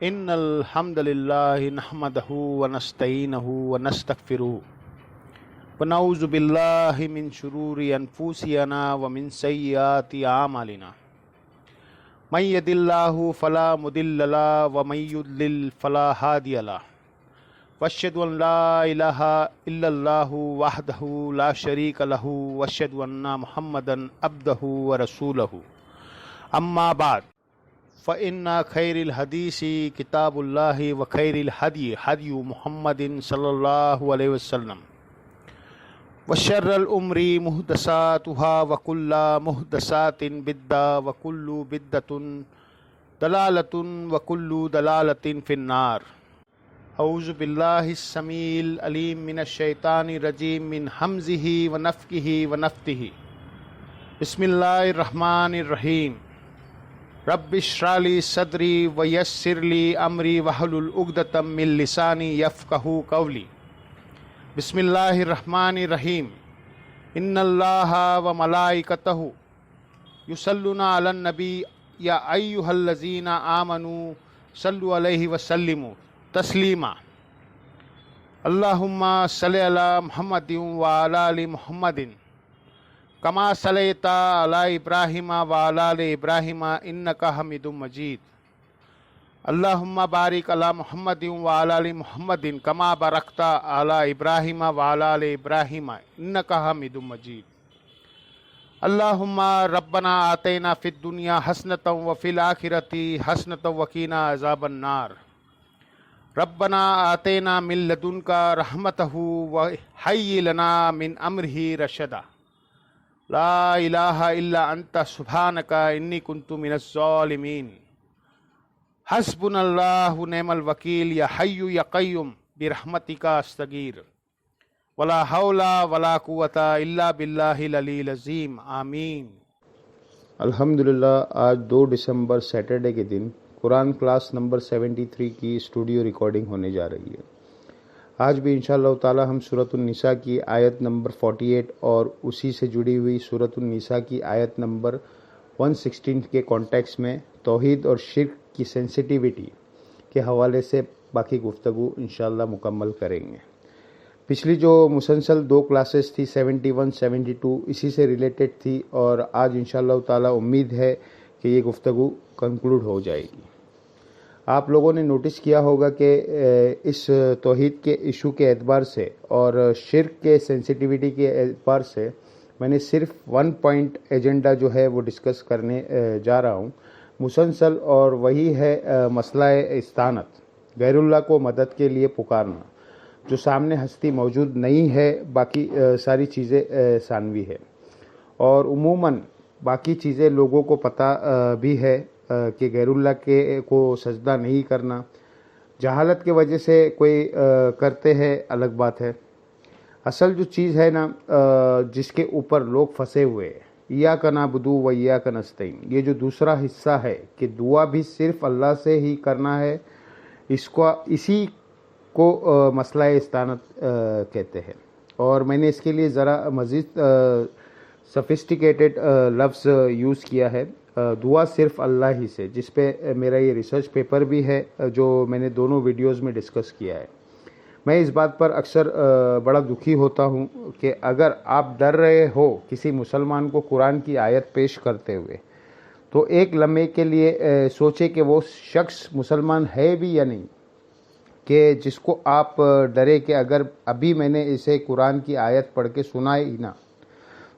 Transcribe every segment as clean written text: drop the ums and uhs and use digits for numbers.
ان الحمد للہ نحمدہ ونستعینہ ونستغفرہ ونعوذ باللہ من شرور انفسنا ومن سیئات اعمالنا من یہد اللہ فلا مضل له ومن یضلل فلا ہادی له واشهد ان لا الہ الا اللہ وحدہ لا شریک له واشهد ان محمدا عبدہ ورسولہ اما بعد فإن خیر الحدیث کتاب اللہ وخیر الہدی ہدی محمد صلی اللہ علیہ وسلم وشر الامور محدثاتها وکل محدثات بدعۃ وکل بدعۃ ضلالۃ وکل ضلالۃ فی النار۔ اعوذ باللہ السمیع العلیم من الشیطان الرجیم من ہمزہ ونفخہ ونفثہ۔ بسم اللہ الرحمن الرحیم۔ رب اشرح لی صدری ویسر لی امری واحلل عقدۃ من لسانی یفقہوا قولی۔ بسم اللہ الرحمن الرحیم۔ ان اللہ وملائکتہ یصلون علی النبی یا ایھا الذین آمنوا صلوا علیہ وسلموا تسلیما۔ اللہم صلی علی محمد وعلی آل محمد کما صلیت علی ابراہیم وعلی آل ابراہیم انک حمید مجید۔ اللہم بارک علی محمد وعلی آل محمد کما بارکت علی ابراہیم وعلی آل ابراہیم انک حمید مجید۔ اللہم ربنا آتینا فی الدنیا حسنۃ وفی الآخرۃ حسنۃ وقنا عذاب النار۔ ربنا آتینا من لدنک رحمتہ وہیئ لنا من امرہ رشدا۔ لا الہ الا انت سبحانک انی کنت من الظالمین۔ حسبنا اللہ ونعم الوکیل یا حی یا قیوم برحمتک استغیث ولا حول ولا قوۃ الا باللہ العلی العظیم آمین۔ الحمدللہ آج 2 دسمبر سیٹرڈے کے دن قرآن کلاس نمبر 73 کی اسٹوڈیو ریکارڈنگ ہونے جا رہی ہے۔ آج بھی انشاءاللہ تعالی ہم سورۃ النساء کی آیت نمبر 48 اور اسی سے جڑی ہوئی سورۃ النساء کی آیت نمبر 116 کے کانٹیکس میں توحید اور شرک کی سینسٹیوٹی کے حوالے سے باقی گفتگو انشاءاللہ مکمل کریں گے۔ پچھلی جو مسلسل 2 کلاسز تھی 71 72 اسی سے ریلیٹڈ تھی، اور آج انشاءاللہ تعالی امید ہے کہ یہ گفتگو کنکلوڈ ہو جائے گی۔ آپ لوگوں نے نوٹس کیا ہوگا کہ اس توحید کے ایشو کے اعتبار سے اور شرک کے سینسٹیوٹی کے اعتبار سے میں نے صرف 1 پوائنٹ ایجنڈا جو ہے وہ ڈسکس کرنے جا رہا ہوں مسلسل، اور وہی ہے مسئلہ استعانت، غیر اللہ کو مدد کے لیے پکارنا، جو سامنے ہستی موجود نہیں ہے، باقی ساری چیزیں ثانوی ہے، اور عموماً باقی چیزیں لوگوں کو پتہ بھی ہے کہ غیر اللہ کے کو سجدہ نہیں کرنا، جہالت کی وجہ سے کوئی کرتے ہیں الگ بات ہے۔ اصل جو چیز ہے نا جس کے اوپر لوگ پھنسے ہوئے ہیں، ایاک نعبد و ایاک نستعین، یہ جو دوسرا حصہ ہے کہ دعا بھی صرف اللہ سے ہی کرنا ہے، اسی کو مسئلہ استعانت کہتے ہیں۔ اور میں نے اس کے لیے ذرا مزید سفسٹیکیٹڈ لفظ یوز کیا ہے، دعا صرف اللہ ہی سے، جس پہ میرا یہ ریسرچ پیپر بھی ہے جو میں نے دونوں ویڈیوز میں ڈسکس کیا ہے۔ میں اس بات پر اکثر بڑا دکھی ہوتا ہوں کہ اگر آپ ڈر رہے ہو کسی مسلمان کو قرآن کی آیت پیش کرتے ہوئے، تو ایک لمحے کے لیے سوچے کہ وہ شخص مسلمان ہے بھی یا نہیں، کہ جس کو آپ ڈرے کہ اگر ابھی میں نے اسے قرآن کی آیت پڑھ کے سنائی ہی نہ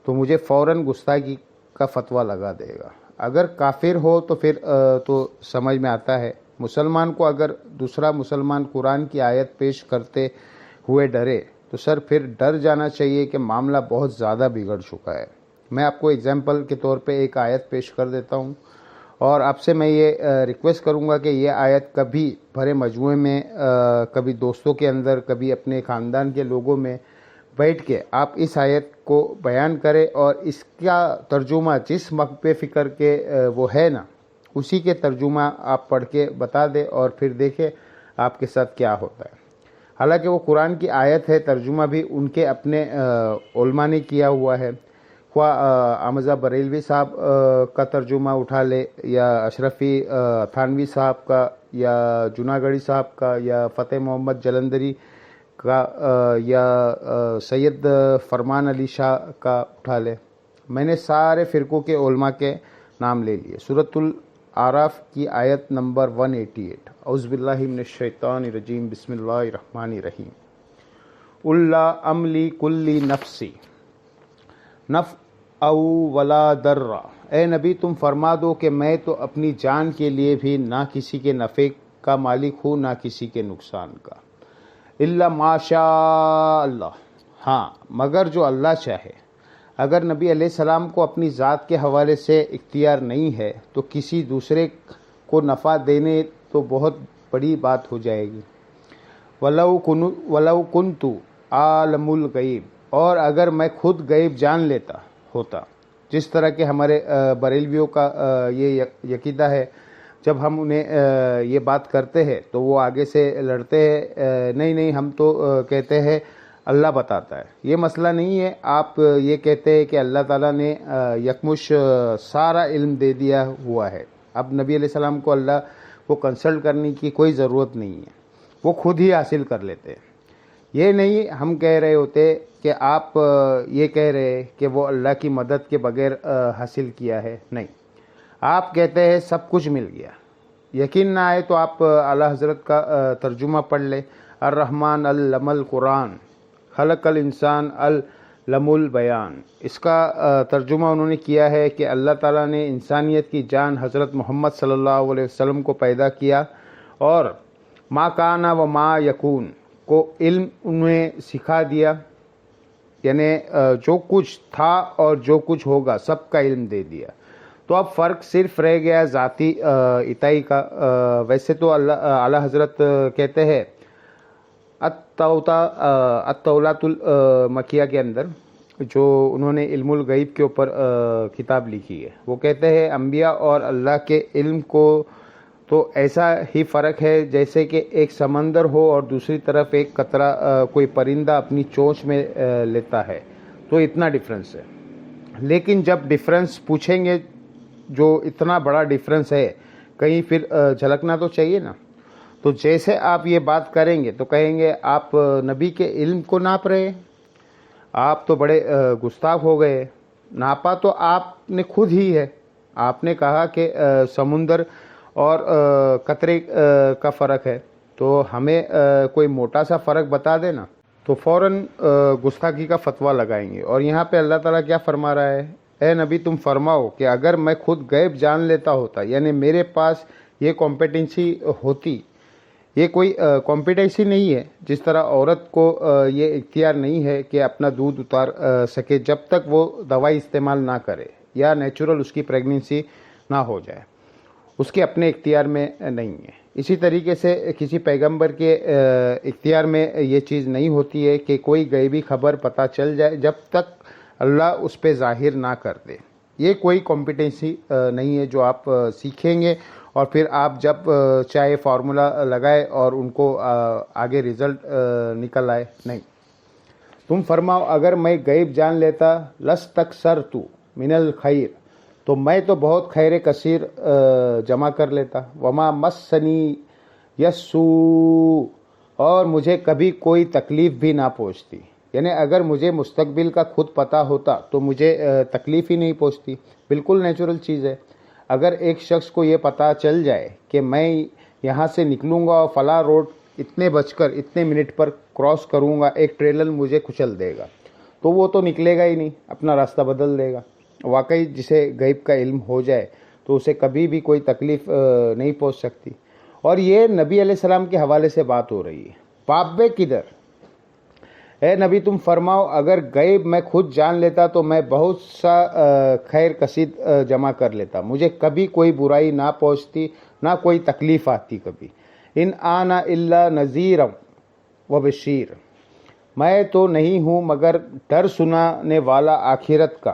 تو مجھے فوراً گستاخی کا فتویٰ لگا دے گا۔ اگر کافر ہو تو پھر تو سمجھ میں آتا ہے، مسلمان کو اگر دوسرا مسلمان قرآن کی آیت پیش کرتے ہوئے ڈرے تو سر پھر ڈر جانا چاہیے کہ معاملہ بہت زیادہ بگڑ چکا ہے۔ میں آپ کو اگزامپل کے طور پہ ایک آیت پیش کر دیتا ہوں، اور آپ سے میں یہ ریکویسٹ کروں گا کہ یہ آیت کبھی بھرے مجموعے میں، کبھی دوستوں کے اندر، کبھی اپنے خاندان کے لوگوں میں بیٹھ کے آپ اس آیت کو بیان کریں، اور اس کا ترجمہ جس مغب فکر کے وہ ہے نا اسی کے ترجمہ آپ پڑھ کے بتا دیں، اور پھر دیکھیں آپ کے ساتھ کیا ہوتا ہے۔ حالانکہ وہ قرآن کی آیت ہے، ترجمہ بھی ان کے اپنے علماء نے کیا ہوا ہے، حمزہ بریلوی صاحب کا ترجمہ اٹھا لے یا اشرفی تھانوی صاحب کا یا جناگڑھی صاحب کا یا فتح محمد جلندری کا یا سید فرمان علی شاہ کا اٹھا لے. میں نے سارے فرقوں کے علماء کے نام لے لیے. سورۃ الاعراف کی آیت نمبر 188. اعوذ باللہ من الشیطان الرجیم. بسم اللہ الرحمن الرحیم. اللہ عملی کلی نفسی نفع ولا ضر. اے نبی تم فرما دو کہ میں تو اپنی جان کے لیے بھی نہ کسی کے نفع کا مالک ہوں نہ کسی کے نقصان کا. الا ما شاء اللہ. ہاں مگر جو اللہ چاہے. اگر نبی علیہ السلام کو اپنی ذات کے حوالے سے اختیار نہیں ہے تو کسی دوسرے کو نفع دینے تو بہت بڑی بات ہو جائے گی. ولو کنت عالم الغیب. اور اگر میں خود غیب جان لیتا ہوتا، جس طرح کہ ہمارے بریلویوں کا یہ عقیدہ ہے، جب ہم انہیں یہ بات کرتے ہیں تو وہ آگے سے لڑتے ہیں، نہیں ہم تو کہتے ہیں اللہ بتاتا ہے. یہ مسئلہ نہیں ہے. آپ یہ کہتے ہیں کہ اللہ تعالیٰ نے یکمش سارا علم دے دیا ہوا ہے. اب نبی علیہ السلام کو اللہ کو کنسلٹ کرنے کی کوئی ضرورت نہیں ہے، وہ خود ہی حاصل کر لیتے ہیں. یہ نہیں ہم کہہ رہے ہوتے کہ آپ یہ کہہ رہے کہ وہ اللہ کی مدد کے بغیر حاصل کیا ہے. نہیں، آپ کہتے ہیں سب کچھ مل گیا. یقین نہ آئے تو آپ اعلیٰ حضرت کا ترجمہ پڑھ لیں. الرحمن علم القرآن خلق الانسان علم البیان. اس کا ترجمہ انہوں نے کیا ہے کہ اللہ تعالیٰ نے انسانیت کی جان حضرت محمد صلی اللہ علیہ وسلم کو پیدا کیا اور ما کانا و ما یکون کو علم انہیں سکھا دیا. یعنی جو کچھ تھا اور جو کچھ ہوگا سب کا علم دے دیا. تو اب فرق صرف رہ گیا ذاتی اتائی کا. ویسے تو اعلیٰ حضرت کہتے ہیں التولاۃ المکیہ کے اندر جو انہوں نے علم الغیب کے اوپر کتاب لکھی ہے، وہ کہتے ہیں انبیاء اور اللہ کے علم کو تو ایسا ہی فرق ہے جیسے کہ ایک سمندر ہو اور دوسری طرف ایک قطرہ کوئی پرندہ اپنی چونچ میں لیتا ہے، تو اتنا ڈفرنس ہے. لیکن جب ڈفرنس پوچھیں گے، جو اتنا بڑا ڈفرنس ہے، کہیں پھر جھلکنا تو چاہیے نا. تو جیسے آپ یہ بات کریں گے تو کہیں گے آپ نبی کے علم کو ناپ رہے، آپ تو بڑے گستاخ ہو گئے. ناپا تو آپ نے خود ہی ہے. آپ نے کہا کہ سمندر اور قطرے کا فرق ہے، تو ہمیں کوئی موٹا سا فرق بتا دینا تو فوراً گستاخی کا فتویٰ لگائیں گے. اور یہاں پہ اللہ تعالیٰ کیا فرما رہا ہے؟ اے نبی تم فرماؤ کہ اگر میں خود غیب جان لیتا ہوتا، یعنی میرے پاس یہ کمپیٹنسی ہوتی. یہ کوئی کمپیٹنسی نہیں ہے. جس طرح عورت کو یہ اختیار نہیں ہے کہ اپنا دودھ اتار سکے جب تک وہ دوائی استعمال نہ کرے یا نیچرل اس کی پریگننسی نہ ہو جائے، اس کے اپنے اختیار میں نہیں ہے. اسی طریقے سے کسی پیغمبر کے اختیار میں یہ چیز نہیں ہوتی ہے کہ کوئی غیبی خبر پتہ چل جائے جب تک اللہ اس پہ ظاہر نہ کر دے. یہ کوئی کمپیٹنسی نہیں ہے جو آپ سیکھیں گے اور پھر آپ جب چاہے فارمولا لگائے اور ان کو آگے رزلٹ نکل آئے. نہیں، تم فرماؤ اگر میں غیب جان لیتا لستکثرت من الخیر، تو میں تو بہت خیر کثیر جمع کر لیتا. وما مسنی یسوء، اور مجھے کبھی کوئی تکلیف بھی نہ پہنچتی. یعنی اگر مجھے مستقبل کا خود پتہ ہوتا تو مجھے تکلیف ہی نہیں پہنچتی. بالکل نیچرل چیز ہے. اگر ایک شخص کو یہ پتہ چل جائے کہ میں یہاں سے نکلوں گا اور فلاں روڈ اتنے بج کر اتنے منٹ پر کراس کروں گا، ایک ٹریلر مجھے کچل دے گا، تو وہ تو نکلے گا ہی نہیں، اپنا راستہ بدل دے گا. واقعی جسے غیب کا علم ہو جائے تو اسے کبھی بھی کوئی تکلیف نہیں پہنچ سکتی. اور یہ نبی علیہ السلام کے حوالے سے بات ہو رہی ہے. باپ بے کدھر؟ اے نبی تم فرماؤ اگر غیب میں خود جان لیتا تو میں بہت سا خیر کثیر جمع کر لیتا. مجھے کبھی کوئی برائی نہ پہنچتی، نہ کوئی تکلیف آتی کبھی. ان آنا الا نذیر و بشیر، میں تو نہیں ہوں مگر ڈر سنانے والا آخرت کا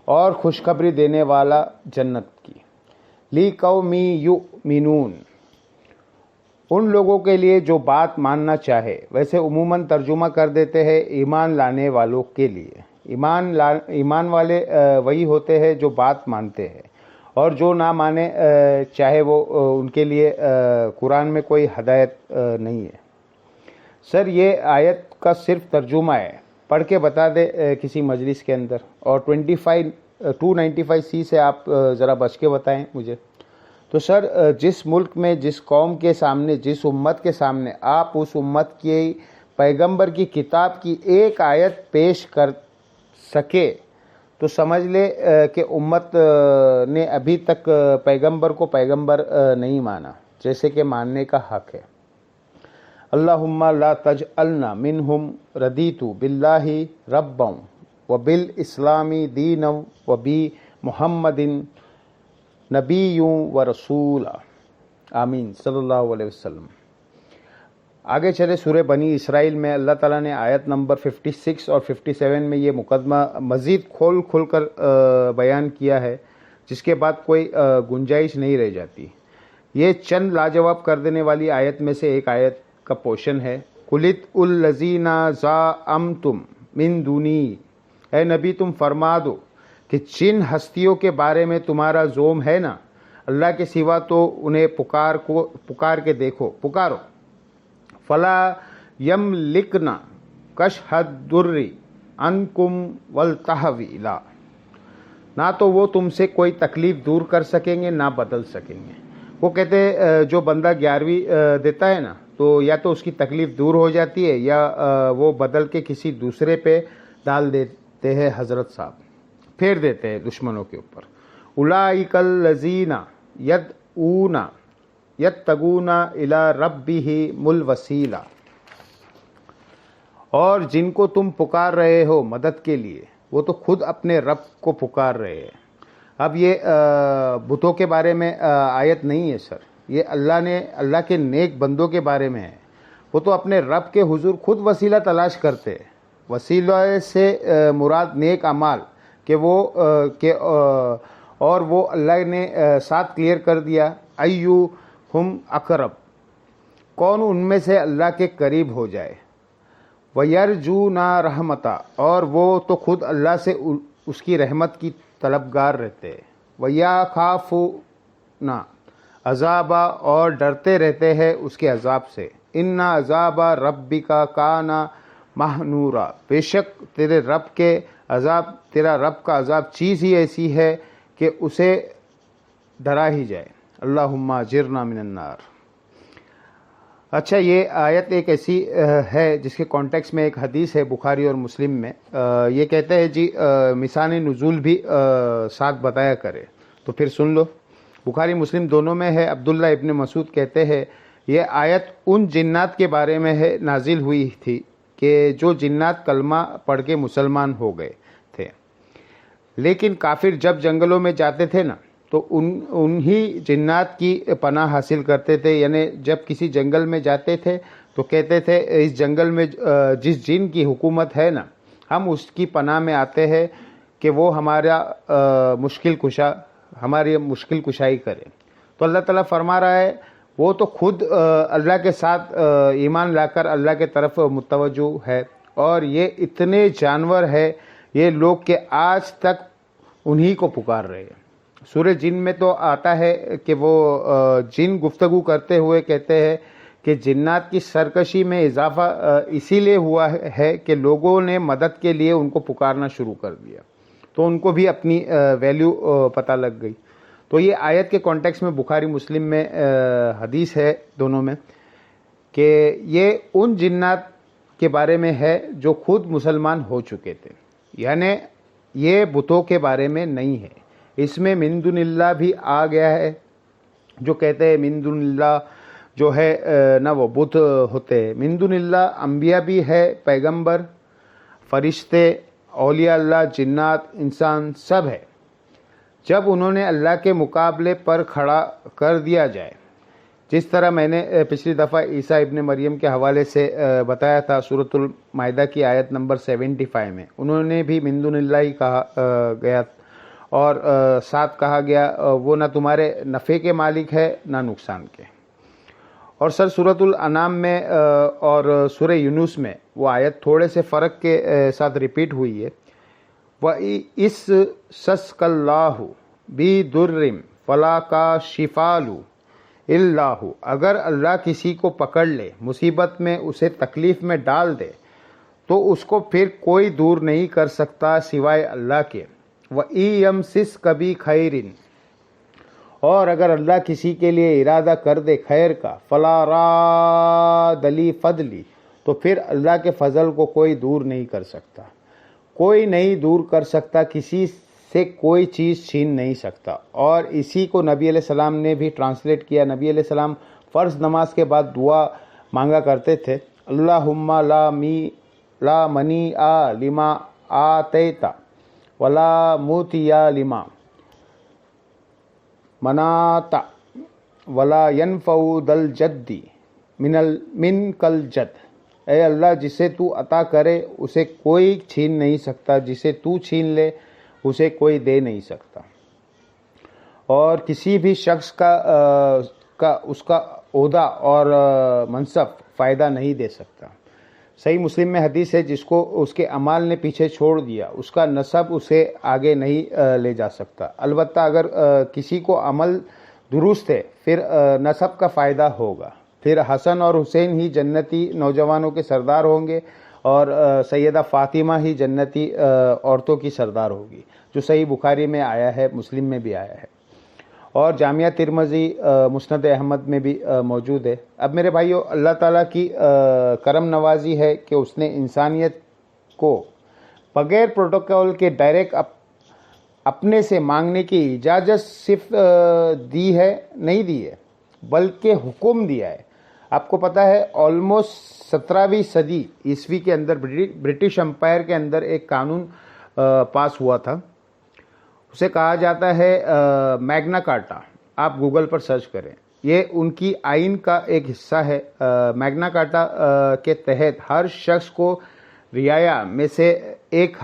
اور خوشخبری دینے والا جنت کی. لی قومی یؤمنون، ان لوگوں کے لیے جو بات ماننا چاہے. ویسے عموماً ترجمہ کر دیتے ہیں ایمان لانے والوں کے لیے. ایمان والے وہی ہوتے ہیں جو بات مانتے ہیں اور جو نہ مانے چاہے وہ ان کے لیے قرآن میں کوئی ہدایت نہیں ہے۔ سر یہ آیت کا صرف ترجمہ ہے، پڑھ کے بتا دے کسی مجلس کے اندر، اور 295C سے آپ ذرا بچ کے بتائیں مجھے۔ تو سر جس ملک میں، جس قوم کے سامنے، جس امت کے سامنے آپ اس امت کی پیغمبر کی کتاب کی ایک آیت پیش کر سکے تو سمجھ لے کہ امت نے ابھی تک پیغمبر کو پیغمبر نہیں مانا، جیسے کہ ماننے کا حق ہے۔ اللہم لا تجعلنا منہم، رضیت باللہ ربا وبالاسلام دینا وبمحمد نبی و رسول، آمین صلی اللہ علیہ وسلم۔ آگے چلے سورہ بنی اسرائیل میں اللہ تعالیٰ نے آیت نمبر 56 اور 57 میں یہ مقدمہ مزید کھول کر بیان کیا ہے، جس کے بعد کوئی گنجائش نہیں رہ جاتی۔ یہ چند لاجواب کر دینے والی آیت میں سے ایک آیت کا پورشن ہے، قُلِتْ الَّذِينَ زَعَمْتُم مِّن دُونِی، اے نبی تم فرما دو کہ جن ہستیوں کے بارے میں تمہارا زوم ہے نا، اللہ کے سوا، تو انہیں پکار کے دیکھو، پکارو۔ فلا یملکن کشف الضر عنکم والتحویلا، نہ تو وہ تم سے کوئی تکلیف دور کر سکیں گے نہ بدل سکیں گے۔ وہ کہتے جو بندہ 11ویں دیتا ہے نا، تو یا تو اس کی تکلیف دور ہو جاتی ہے یا وہ بدل کے کسی دوسرے پہ ڈال دیتے ہیں، حضرت صاحب پھیر دیتے ہیں دشمنوں کے اوپر۔ اولئک الذین یدعون یبتغون الی ربہم الوسیلہ، اور جن کو تم پکار رہے ہو مدد کے لیے، وہ تو خود اپنے رب کو پکار رہے ہیں۔ اب یہ بتوں کے بارے میں آیت نہیں ہے سر، یہ اللہ کے نیک بندوں کے بارے میں ہے۔ وہ تو اپنے رب کے حضور خود وسیلہ تلاش کرتے ہیں۔ وسیلہ سے مراد نیک اعمال اور وہ اللہ نے ساتھ کلیئر کر دیا، ایہم اقرب، کون ان میں سے اللہ کے قریب ہو جائے، وَيَرْجُونَ رَحْمَتَ، اور وہ تو خود اللہ سے اس کی رحمت کی طلبگار رہتے ہیں، وَيَخَافُونَ عَذَابَ، اور ڈرتے رہتے ہیں اس کے عذاب سے، إِنَّ عَذَابَ رَبِّكَ كَانَ مَحْذُورًا، بے شک تیرا رب کا عذاب چیز ہی ایسی ہے کہ اسے ڈرا ہی جائے۔ اللہم اجرنا من النار۔ اچھا، یہ آیت ایک ایسی ہے جس کے کانٹیکس میں ایک حدیث ہے بخاری اور مسلم میں، یہ کہتے ہیں جی مثال نزول بھی ساتھ بتایا کرے، تو پھر سن لو۔ بخاری مسلم دونوں میں ہے۔ عبداللہ ابن مسعود کہتے ہیں یہ آیت ان جنات کے بارے میں ہے نازل ہوئی تھی کہ جو جنات کلمہ پڑھ کے مسلمان ہو گئے تھے، لیکن کافر جب جنگلوں میں جاتے تھے نا تو انہی جنات کی پناہ حاصل کرتے تھے، یعنی جب کسی جنگل میں جاتے تھے تو کہتے تھے اس جنگل میں جس جن کی حکومت ہے نا، ہم اس کی پناہ میں آتے ہیں کہ وہ ہماری مشکل کشائی کرے۔ تو اللہ تعالیٰ فرما رہا ہے وہ تو خود اللہ کے ساتھ ایمان لا کر اللہ کے طرف متوجہ ہے، اور یہ اتنے جانور ہے یہ لوگ کہ آج تک انہی کو پکار رہے ہیں۔ سورہ جن میں تو آتا ہے کہ وہ جن گفتگو کرتے ہوئے کہتے ہیں کہ جنات کی سرکشی میں اضافہ اسی لیے ہوا ہے کہ لوگوں نے مدد کے لیے ان کو پکارنا شروع کر دیا، تو ان کو بھی اپنی ویلیو پتہ لگ گئی۔ تو یہ آیت کے کانٹیکس میں بخاری مسلم میں حدیث ہے دونوں میں کہ یہ ان جنات کے بارے میں ہے جو خود مسلمان ہو چکے تھے، یعنی یہ بتوں کے بارے میں نہیں ہے۔ اس میں من دون اللہ بھی آ گیا ہے، جو کہتے ہیں من دون اللہ جو ہے نہ وہ بت ہوتے ہیں۔ من دون اللہ انبیاء بھی ہے، پیغمبر، فرشتے، اولیاء اللہ، جنات، انسان سب ہے۔ جب انہوں نے اللہ کے مقابلے پر کھڑا کر دیا جائے، جس طرح میں نے پچھلی دفعہ عیسیٰ ابن مریم کے حوالے سے بتایا تھا سورۃ المائدہ کی آیت نمبر 75 میں، انہوں نے بھی من دون اللہ ہی کہا گیا، اور ساتھ کہا گیا وہ نہ تمہارے نفع کے مالک ہے نہ نقصان کے۔ اور سر سورۃ الانعام میں اور سورہ یونس میں وہ آیت تھوڑے سے فرق کے ساتھ ریپیٹ ہوئی ہے، وَإِسْتَسْقَى اللَّهُ بدر فلا کاشف لہ الا ہو، اگر اللہ کسی کو پکڑ لے، مصیبت میں اسے تکلیف میں ڈال دے، تو اس کو پھر کوئی دور نہیں کر سکتا سوائے اللہ کے۔ وَإِن يَمْسَسْكَ بِخَيْرٍ، اور اگر اللہ کسی کے لیے ارادہ کر دے خیر کا، فَلَا رَادَّ لِفَضْلِهِ، تو پھر اللہ کے فضل کو کوئی دور نہیں کر سکتا، کوئی نہیں دور کر سکتا، کسی سے کوئی چیز چھین نہیں سکتا۔ اور اسی کو نبی علیہ السلام نے بھی ٹرانسلیٹ کیا۔ نبی علیہ السلام فرض نماز کے بعد دعا مانگا کرتے تھے، اللہم لا منیع لما آتیت ولا موتی لما منعت ولا ينفع ذا الجد منک الجد، اے اللہ جسے تو عطا کرے اسے کوئی چھین نہیں سکتا، جسے تو چھین لے اسے کوئی دے نہیں سکتا، اور کسی بھی شخص کا اس کا عہدہ اور منصب فائدہ نہیں دے سکتا۔ صحیح مسلم میں حدیث ہے، جس کو اس کے اعمال نے پیچھے چھوڑ دیا، اس کا نسب اسے آگے نہیں لے جا سکتا۔ البتہ اگر کسی کو عمل درست ہے، پھر نسب کا فائدہ ہوگا، پھر حسن اور حسین ہی جنتی نوجوانوں کے سردار ہوں گے، اور سیدہ فاطمہ ہی جنتی عورتوں کی سردار ہوگی، جو صحیح بخاری میں آیا ہے، مسلم میں بھی آیا ہے، اور جامعہ ترمذی مسند احمد میں بھی موجود ہے۔ اب میرے بھائیو، اللہ تعالیٰ کی کرم نوازی ہے کہ اس نے انسانیت کو بغیر پروٹوکول کے ڈائریکٹ اپنے سے مانگنے کی اجازت صرف نہیں دی ہے، بلکہ حکم دیا ہے۔ آپ کو پتہ ہے آلموسٹ 17ویں صدی عیسوی کے اندر برٹش امپائر کے اندر ایک قانون پاس ہوا تھا، اسے کہا جاتا ہے میگنا کارٹا۔ آپ گوگل پر سرچ کریں، یہ ان کی آئین کا ایک حصہ ہے۔ میگنا کارٹا کے تحت ہر شخص کو رعایا میں سے ایک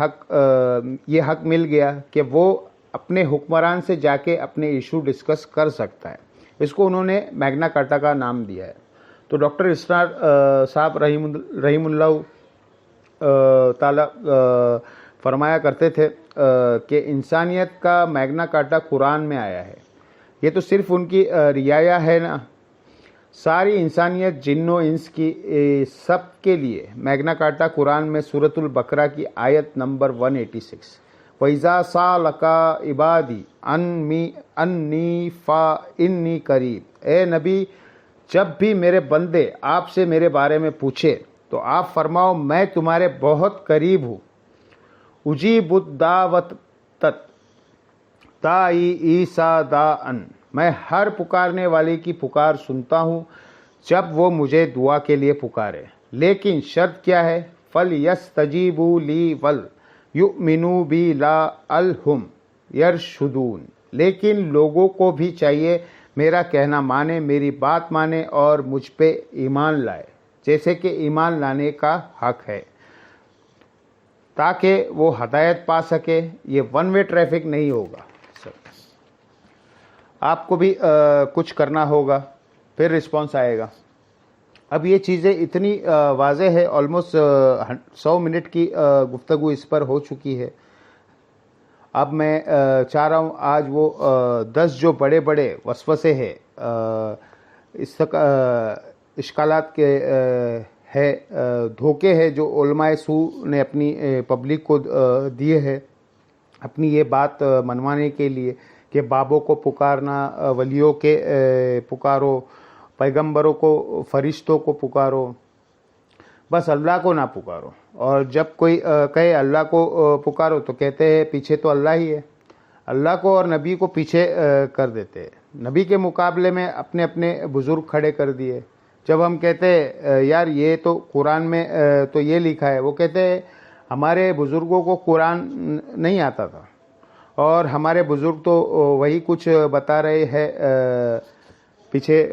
یہ حق مل گیا کہ وہ اپنے حکمران سے جا کے اپنے ایشو ڈسکس کر سکتا ہے۔ اس کو انہوں نے میگنا کارٹا کا نام دیا ہے۔ تو ڈاکٹر اسرار صاحب رحیم اللہ تعالی فرمایا کرتے تھے کہ انسانیت کا میگنا کارٹا قرآن میں آیا ہے۔ یہ تو صرف ان کی رعایا ہے نا، ساری انسانیت جن و انس کی سب کے لیے میگنا کارٹا قرآن میں سورۃ البقرہ کی آیت نمبر 186، وَإِذَا سَأَلَكَ عِبَادِي أَنِّي فَإِنِّي قَرِيب، اے نبی جب بھی میرے بندے آپ سے میرے بارے میں پوچھے تو آپ فرماؤ میں تمہارے بہت قریب ہوں، اجیب الدعوۃ داعی عیسیٰ داعن، میں ہر پکارنے والے کی پکار سنتا ہوں جب وہ مجھے دعا کے لیے پکارے، لیکن شرط کیا ہے؟ فَلْيَسْتَجِيبُوا لِي وَلْيُؤْمِنُوا بِي لَعَلَّهُمْ يَرْشُدُونَ، لیکن لوگوں کو بھی چاہیے میرا کہنا مانے، میری بات مانے اور مجھ پہ ایمان لائے، جیسے کہ ایمان لانے کا حق ہے، تاکہ وہ ہدایت پا سکے۔ یہ ون وے ٹریفک نہیں ہوگا، آپ کو بھی کچھ کرنا ہوگا، پھر رسپانس آئے گا۔ اب یہ چیزیں اتنی واضح ہے، آلموسٹ 100 منٹ کی گفتگو اس پر ہو چکی ہے۔ اب میں چاہ رہا ہوں آج وہ 10 جو بڑے بڑے وسوسے ہیں، اشکالات کے ہے، دھوکے ہیں جو علماء سو نے اپنی پبلک کو دیے ہیں اپنی یہ بات منوانے کے لیے کہ بابوں کو پکارنا، ولیوں کے پکارو، پیغمبروں کو، فرشتوں کو پکارو، بس اللہ کو نہ پکارو۔ اور جب کوئی کہے اللہ کو پکارو تو کہتے ہیں پیچھے تو اللہ ہی ہے، اللہ کو اور نبی کو پیچھے کر دیتے ہیں، نبی کے مقابلے میں اپنے اپنے بزرگ کھڑے کر دیے۔ جب ہم کہتے ہیں یار یہ تو قرآن میں تو یہ لکھا ہے، وہ کہتے ہیں ہمارے بزرگوں کو قرآن نہیں آتا تھا اور ہمارے بزرگ تو وہی کچھ بتا رہے ہیں، پیچھے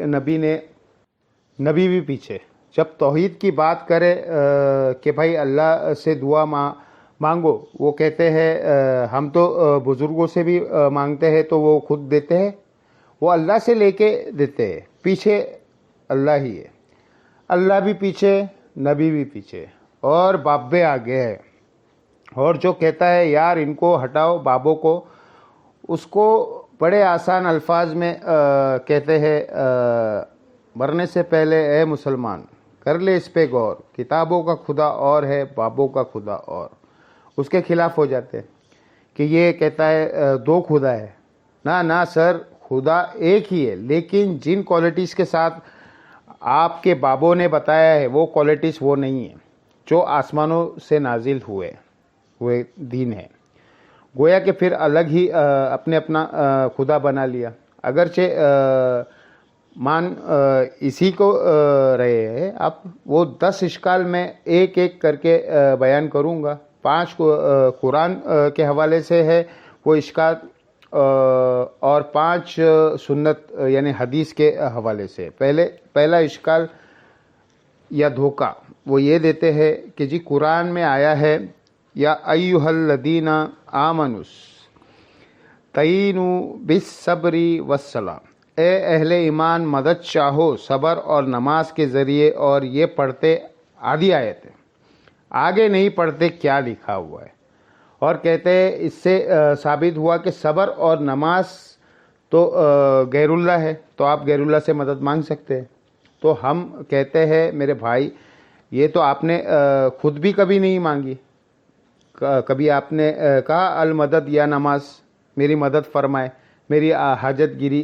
نبی بھی پیچھے۔ جب توحید کی بات کرے کہ بھائی اللہ سے دعا مانگو، وہ کہتے ہیں ہم تو بزرگوں سے بھی مانگتے ہیں تو وہ خود دیتے ہیں، وہ اللہ سے لے کے دیتے ہیں، پیچھے اللہ ہی ہے، اللہ بھی پیچھے، نبی بھی پیچھے، اور بابے آگے ہے۔ اور جو کہتا ہے یار ان کو ہٹاؤ بابوں کو، اس کو بڑے آسان الفاظ میں کہتے ہیں مرنے سے پہلے اے مسلمان کر لے اس پہ غور، کتابوں کا خدا اور ہے، بابوں کا خدا اور۔ اس کے خلاف ہو جاتے ہیں کہ یہ کہتا ہے دو خدا ہے۔ نہ سر، خدا ایک ہی ہے، لیکن جن کوالٹیز کے ساتھ آپ کے بابوں نے بتایا ہے وہ کوالٹیز وہ نہیں ہیں جو آسمانوں سے نازل ہوئے دین ہے۔ گویا کہ پھر الگ ہی اپنا خدا بنا لیا، اگرچہ مان اسی کو رہے ہیں آپ۔ وہ 10 اشکال میں ایک ایک کر کے بیان کروں گا۔ 5 قرآن کے حوالے سے ہے وہ اشکال، اور 5 سنت یعنی حدیث کے حوالے سے۔ پہلا اشکال یا دھوکہ وہ یہ دیتے ہیں کہ جی قرآن میں آیا ہے یا ایھا الذین آمنوا استعینوا بالصبر والصلاۃ، اے اہل ایمان مدد چاہو صبر اور نماز کے ذریعے، اور یہ پڑھتے آدھی آیت ہے، آگے نہیں پڑھتے کیا لکھا ہوا ہے، اور کہتے ہیں اس سے ثابت ہوا کہ صبر اور نماز تو غیر اللہ ہے، تو آپ غیر اللہ سے مدد مانگ سکتے ہیں۔ تو ہم کہتے ہیں میرے بھائی یہ تو آپ نے خود بھی کبھی نہیں مانگی، کبھی آپ نے کہا المدد یا نماز میری مدد فرمائے، میری حاجت گیری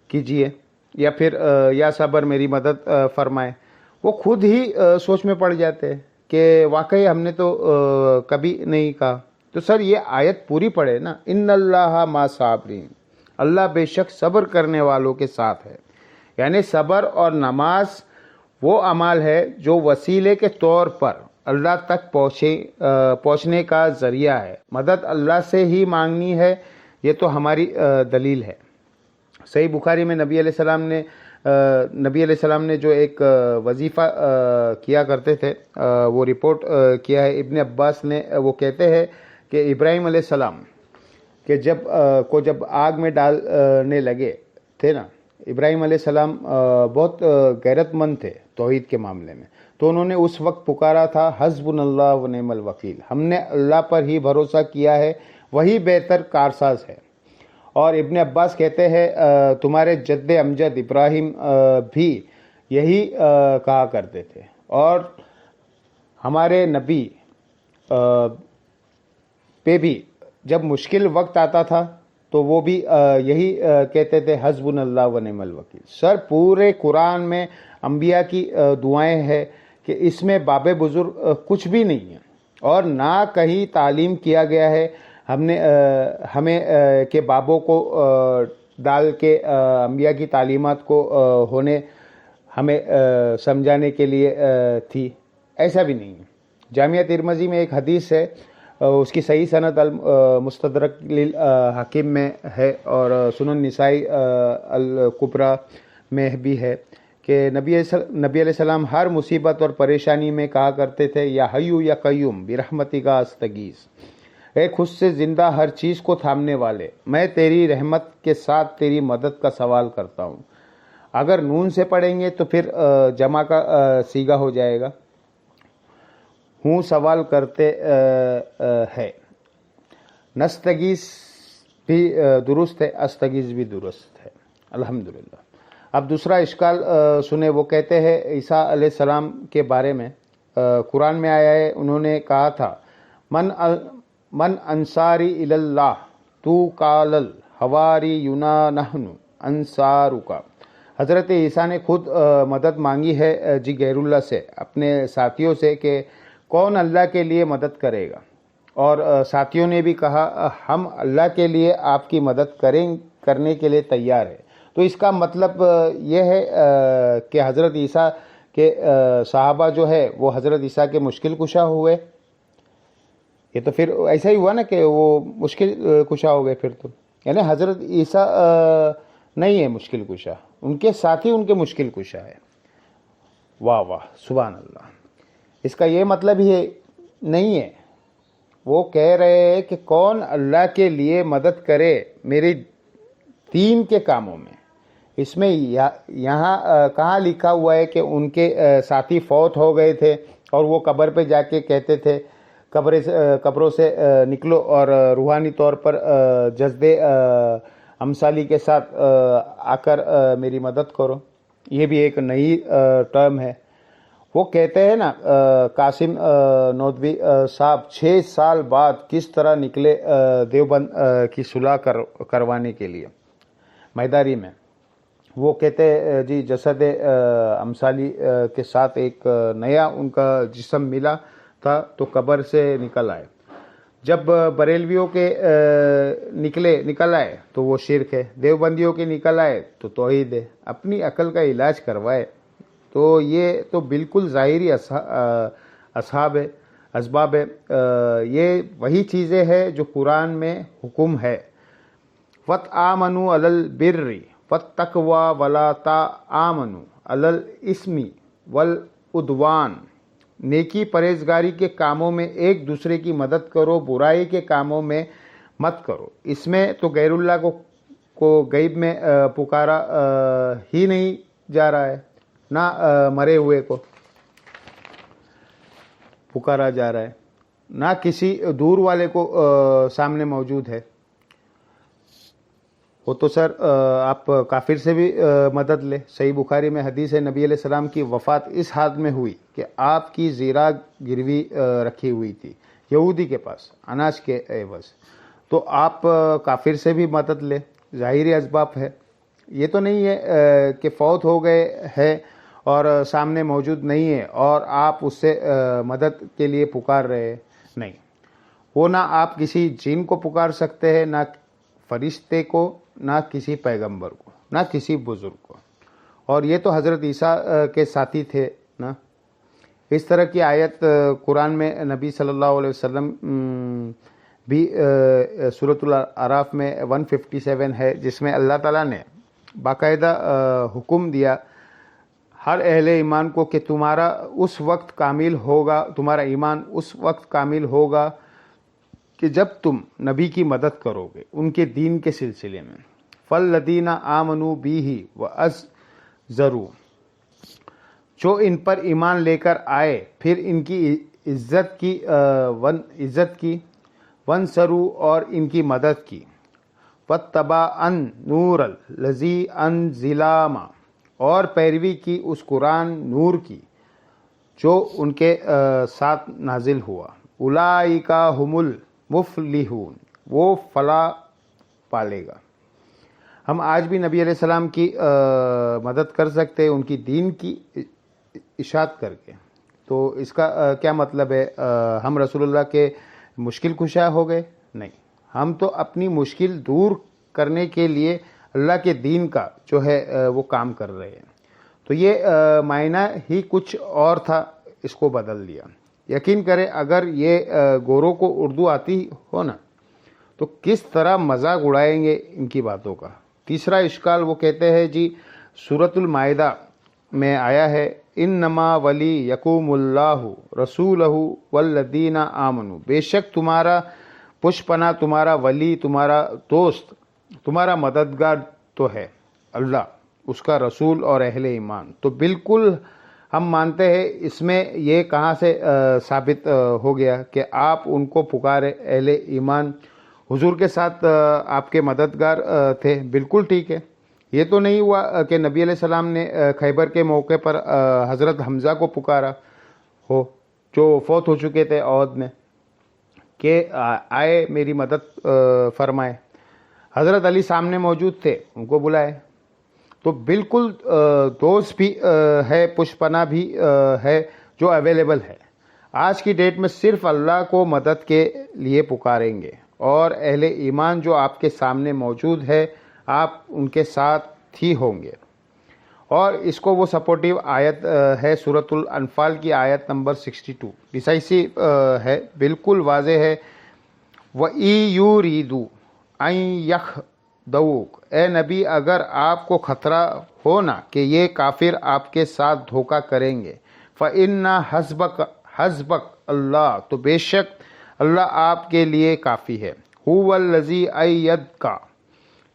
کیجئے، یا پھر یا صبر میری مدد فرمائے۔ وہ خود ہی سوچ میں پڑ جاتے ہیں کہ واقعی ہم نے تو کبھی نہیں کہا۔ تو سر یہ آیت پوری پڑھے نا، ان اللہ مع صابرین، اللہ بے شک صبر کرنے والوں کے ساتھ ہے۔ یعنی صبر اور نماز وہ اعمال ہے جو وسیلے کے طور پر اللہ تک پہنچنے کا ذریعہ ہے۔ مدد اللہ سے ہی مانگنی ہے، یہ تو ہماری دلیل ہے۔ صحیح بخاری میں نبی علیہ السلام نے جو ایک وظیفہ کیا کرتے تھے وہ رپورٹ کیا ہے ابن عباس نے۔ وہ کہتے ہیں کہ ابراہیم علیہ السلام کہ جب آگ میں ڈالنے لگے تھے نا، ابراہیم علیہ السلام بہت غیرت مند تھے توحید کے معاملے میں، تو انہوں نے اس وقت پکارا تھا حسبنا اللہ و نعم الوکیل، ہم نے اللہ پر ہی بھروسہ کیا ہے، وہی بہتر کارساز ہے۔ اور ابن عباس کہتے ہیں تمہارے جد امجد ابراہیم بھی یہی کہا کرتے تھے، اور ہمارے نبی پہ بھی جب مشکل وقت آتا تھا تو وہ بھی یہی کہتے تھے حسبنا اللہ و نعم الوکیل۔ سر پورے قرآن میں انبیاء کی دعائیں ہیں کہ اس میں باب بزرگ کچھ بھی نہیں ہے، اور نہ کہیں تعلیم کیا گیا ہے ہمیں کہ بابوں کو ڈال کے انبیاء کی تعلیمات کو ہمیں سمجھانے کے لیے تھی، ایسا بھی نہیں ہے۔ جامعہ ترمذی میں ایک حدیث ہے، اس کی صحیح سند المستدرک للحاکم میں ہے، اور سنن نسائی الکبریٰ میں بھی ہے کہ نبی علیہ السلام ہر مصیبت اور پریشانی میں کہا کرتے تھے یا حیو یا قیوم برحمتک استغیث، اے خود سے زندہ ہر چیز کو تھامنے والے، میں تیری رحمت کے ساتھ تیری مدد کا سوال کرتا ہوں۔ اگر نون سے پڑھیں گے تو پھر جمع کا صیغہ ہو جائے گا، ہوں سوال کرتے ہے۔ نستغیث بھی درست ہے، استغیث بھی درست ہے، الحمدللہ۔ اب دوسرا اشکال سنیں، وہ کہتے ہیں عیسیٰ علیہ السلام کے بارے میں قرآن میں آیا ہے، انہوں نے کہا تھا من انصاری الی اللہ تو قال الحواریون نحن انصارک۔ حضرت عیسیٰ نے خود مدد مانگی ہے جی غیر اللہ سے، اپنے ساتھیوں سے کہ کون اللہ کے لیے مدد کرے گا، اور ساتھیوں نے بھی کہا ہم اللہ کے لیے آپ کی مدد کرنے کے لیے تیار ہیں۔ تو اس کا مطلب یہ ہے کہ حضرت عیسیٰ کے صحابہ جو ہے وہ حضرت عیسیٰ کے مشکل کشا ہوئے، یہ تو پھر ایسا ہی ہوا نا کہ وہ مشکل کشا ہو گئے پھر تو، یعنی حضرت عیسیٰ نہیں ہے مشکل کشا، ان کے ساتھی ان کے مشکل کشا ہے۔ واہ واہ سبحان اللہ۔ اس کا یہ مطلب ہی نہیں ہے، وہ کہہ رہے ہیں کہ کون اللہ کے لیے مدد کرے میرے دین کے کاموں میں۔ اس میں یہاں کہاں لکھا ہوا ہے کہ ان کے ساتھی فوت ہو گئے تھے اور وہ قبر پہ جا کے کہتے تھے قبروں سے نکلو اور روحانی طور پر جذبے امثالی کے ساتھ آ کر میری مدد کرو. یہ بھی ایک نئی ٹرم ہے. وہ کہتے ہیں نا قاسم نودوی صاحب 6 سال بعد کس طرح نکلے دیوبند کی صلح کروانے کے لیے میداری میں. وہ کہتے جی جسد امثالی کے ساتھ ایک نیا ان کا جسم ملا تھا تو قبر سے نکل آئے. جب بریلویوں کے نکل آئے تو وہ شرک ہے، دیوبندیوں کے نکل آئے تو توحید ہے. اپنی عقل کا علاج کروائے. تو یہ تو بالکل ظاہری اسباب ہے. یہ وہی چیزیں ہیں جو قرآن میں حکم ہے. وَتَعَاوَنُوا عَلَى الْبِرِّ وَالتَّقْوَىٰ وَلَا تَعَاوَنُوا عَلَى الْإِثْمِ وَالْعُدْوَانِ. نیکی پرہیزگاری کے کاموں میں ایک دوسرے کی مدد کرو، برائی کے کاموں میں مت کرو. اس میں تو غیر اللہ کو غیب میں پکارا ہی نہیں جا رہا ہے، نہ مرے ہوئے کو پکارا جا رہا ہے، نہ کسی دور والے کو سامنے موجود ہے. وہ تو سر آپ کافر سے بھی مدد لے. صحیح بخاری میں حدیث ہے نبی علیہ السلام کی وفات اس حال میں ہوئی کہ آپ کی زیرہ گروی رکھی ہوئی تھی یہودی کے پاس اناج کے عوض. تو آپ کافر سے بھی مدد لے. ظاہری اسباب ہے. یہ تو نہیں ہے کہ فوت ہو گئے ہے اور سامنے موجود نہیں ہے اور آپ اس سے مدد کے لیے پکار رہے ہیں. نہیں، وہ نہ آپ کسی جن کو پکار سکتے ہیں، نہ فرشتے کو، نہ کسی پیغمبر کو، نہ کسی بزرگ کو. اور یہ تو حضرت عیسیٰ کے ساتھی تھے نا. اس طرح کی آیت قرآن میں نبی صلی اللہ علیہ وسلم بھی سورۃ الاعراف میں 157 ہے، جس میں اللہ تعالیٰ نے باقاعدہ حکم دیا ہر اہل ایمان کو کہ تمہارا ایمان اس وقت کامل ہوگا کہ جب تم نبی کی مدد کرو گے ان کے دین کے سلسلے میں. فَالَّذِينَ آمَنُوا بِهِ وَأَزَّرُوا. جو ان پر ایمان لے کر آئے پھر ان کی عزت کی وَانصَرُوا اور ان کی مدد کی. وَاتَّبَعُوا النُّورَ الَّذِي أَنزَلَ اور پیروی کی اس قرآن نور کی جو ان کے ساتھ نازل ہوا. اولئک ھم المفلحون. وہ فلاح پالے گا. ہم آج بھی نبی علیہ السلام کی مدد کر سکتے ہیں ان کی دین کی اشاعت کر کے. تو اس کا کیا مطلب ہے؟ ہم رسول اللہ کے مشکل کشا ہو گئے؟ نہیں، ہم تو اپنی مشکل دور کرنے کے لیے اللہ کے دین کا جو ہے وہ کام کر رہے ہیں. تو یہ معنی ہی کچھ اور تھا، اس کو بدل دیا. یقین کریں اگر یہ گوروں کو اردو آتی ہو نا تو کس طرح مذاق اڑائیں گے ان کی باتوں کا. تیسرا اشکال وہ کہتے ہیں جی سورۃ المائدہ میں آیا ہے انما ولیکم اللہ رسولہ والذین آمنوا. بے شک تمہارا پشپنا، تمہارا ولی، تمہارا دوست، تمہارا مددگار تو ہے اللہ، اس کا رسول اور اہل ایمان. تو بالکل ہم مانتے ہیں. اس میں یہ کہاں سے ثابت ہو گیا کہ آپ ان کو پکارے؟ اہل ایمان حضور کے ساتھ آپ کے مددگار تھے. بالکل ٹھیک ہے. یہ تو نہیں ہوا کہ نبی علیہ السلام نے خیبر کے موقع پر حضرت حمزہ کو پکارا ہو جو فوت ہو چکے تھے عہد میں کہ آئے میری مدد فرمائے. حضرت علی سامنے موجود تھے، ان کو بلائے. تو بالکل دوست بھی ہے، پشپنا بھی ہے جو اویلیبل ہے. آج کی ڈیٹ میں صرف اللہ کو مدد کے لیے پکاریں گے اور اہل ایمان جو آپ کے سامنے موجود ہے آپ ان کے ساتھ ہی ہوں گے. اور اس کو وہ سپورٹیو آیت ہے سورۃ الانفال کی آیت نمبر 62. ڈیسائسو ہے، بالکل واضح ہے. وَإِن يُرِيدُوا أَن يَخْدَعُوكَ. اے نبی اگر آپ کو خطرہ ہو نا کہ یہ کافر آپ کے ساتھ دھوکہ کریں گے فَإِنَّ حَسْبَكَ اللَّهُ. تو بے شک اللہ آپ کے لیے کافی ہے. هُوَ الَّذِي أَيَّدَكَ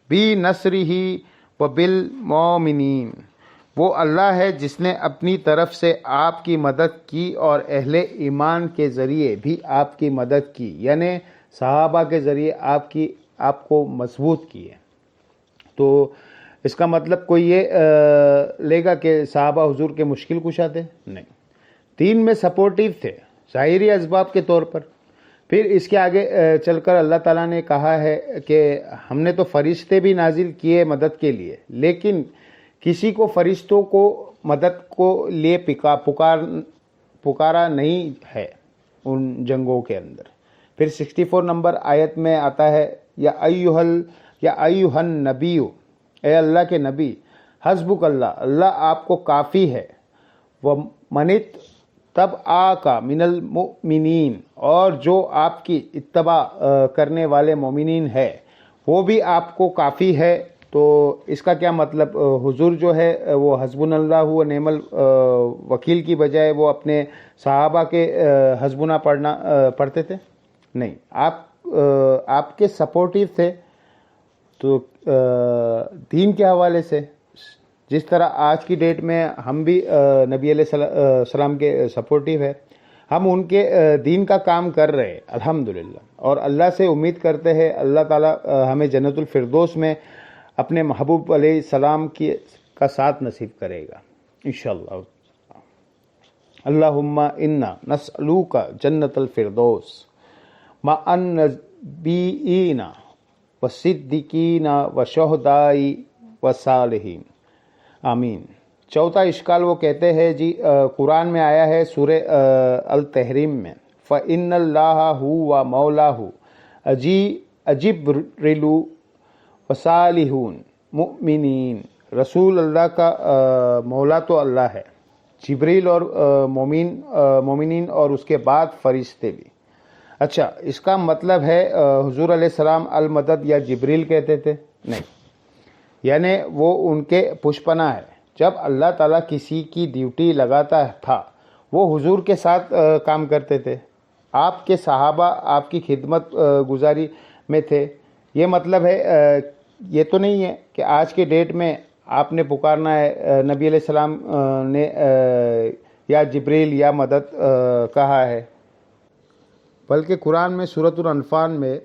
بِنَصْرِهِ وَبِالْمُؤْمِنِينَ. وہ اللہ ہے جس نے اپنی طرف سے آپ کی مدد کی اور اہل ایمان کے ذریعے بھی آپ کی مدد کی، یعنی صحابہ کے ذریعے آپ کو مضبوط کیے۔ تو اس کا مطلب کوئی یہ لے گا کہ صحابہ حضور کے مشکل کشا تھے؟ نہیں، دین میں سپورٹیو تھے ظاہری اسباب کے طور پر۔ پھر اس کے آگے چل کر اللہ تعالیٰ نے کہا ہے کہ ہم نے تو فرشتے بھی نازل کیے مدد کے لیے، لیکن کسی کو فرشتوں کو مدد کو لیے پکارا نہیں ہے ان جنگوں کے اندر۔ پھر 64 نمبر آیت میں آتا ہے یا ایھا النبی، اے اللہ کے نبی، حسبک اللہ، اللہ آپ کو کافی ہے، ومنت تب کا من المؤمنین، اور جو آپ کی اتباع کرنے والے مومنین ہے وہ بھی آپ کو کافی ہے۔ تو اس کا کیا مطلب؟ حضور جو ہے وہ حسبنا اللہ و نعم الوکیل کی بجائے وہ اپنے صحابہ کے حسبنا پڑھتے تھے؟ نہیں، آپ کے سپورٹیو تھے۔ تو دین کے حوالے سے جس طرح آج کی ڈیٹ میں ہم بھی نبی علیہ السلام کے سپورٹیو ہے، ہم ان کے دین کا کام کر رہے الحمدللہ، اور اللہ سے امید کرتے ہیں اللہ تعالیٰ ہمیں جنت الفردوس میں اپنے محبوب علیہ السلام کا ساتھ نصیب کرے گا انشاءاللہ۔ اللہم انا نسألوک جنت الفردوس مع النبیین والصدیقین والشہداء والصالحین، آمین۔ چوتھا اشکال وہ کہتے ہیں جی قرآن میں آیا ہے سورہ التحریم میں، فَإِنَّ اللَّهَ هُوَ مَوْلَاهُ أَجِبْرِلُ وَصَالِحُونَ مُؤْمِنِین، رسول اللہ کا مولا تو اللہ ہے، جبریل اور مومنین اور اس کے بعد فرشتے بھی۔ اچھا، اس کا مطلب ہے حضور علیہ السلام المدد یا جبریل کہتے تھے؟ نہیں، یعنی وہ ان کے پشپنا ہے۔ جب اللہ تعالیٰ کسی کی ڈیوٹی لگاتا تھا وہ حضور کے ساتھ کام کرتے تھے، آپ کے صحابہ آپ کی خدمت گزاری میں تھے۔ یہ مطلب ہے یہ تو نہیں ہے کہ آج کے ڈیٹ میں آپ نے پکارنا ہے نبی علیہ السلام نے یا جبریل یا مدد کہا ہے، بلکہ قرآن میں سورۃ الانفال میں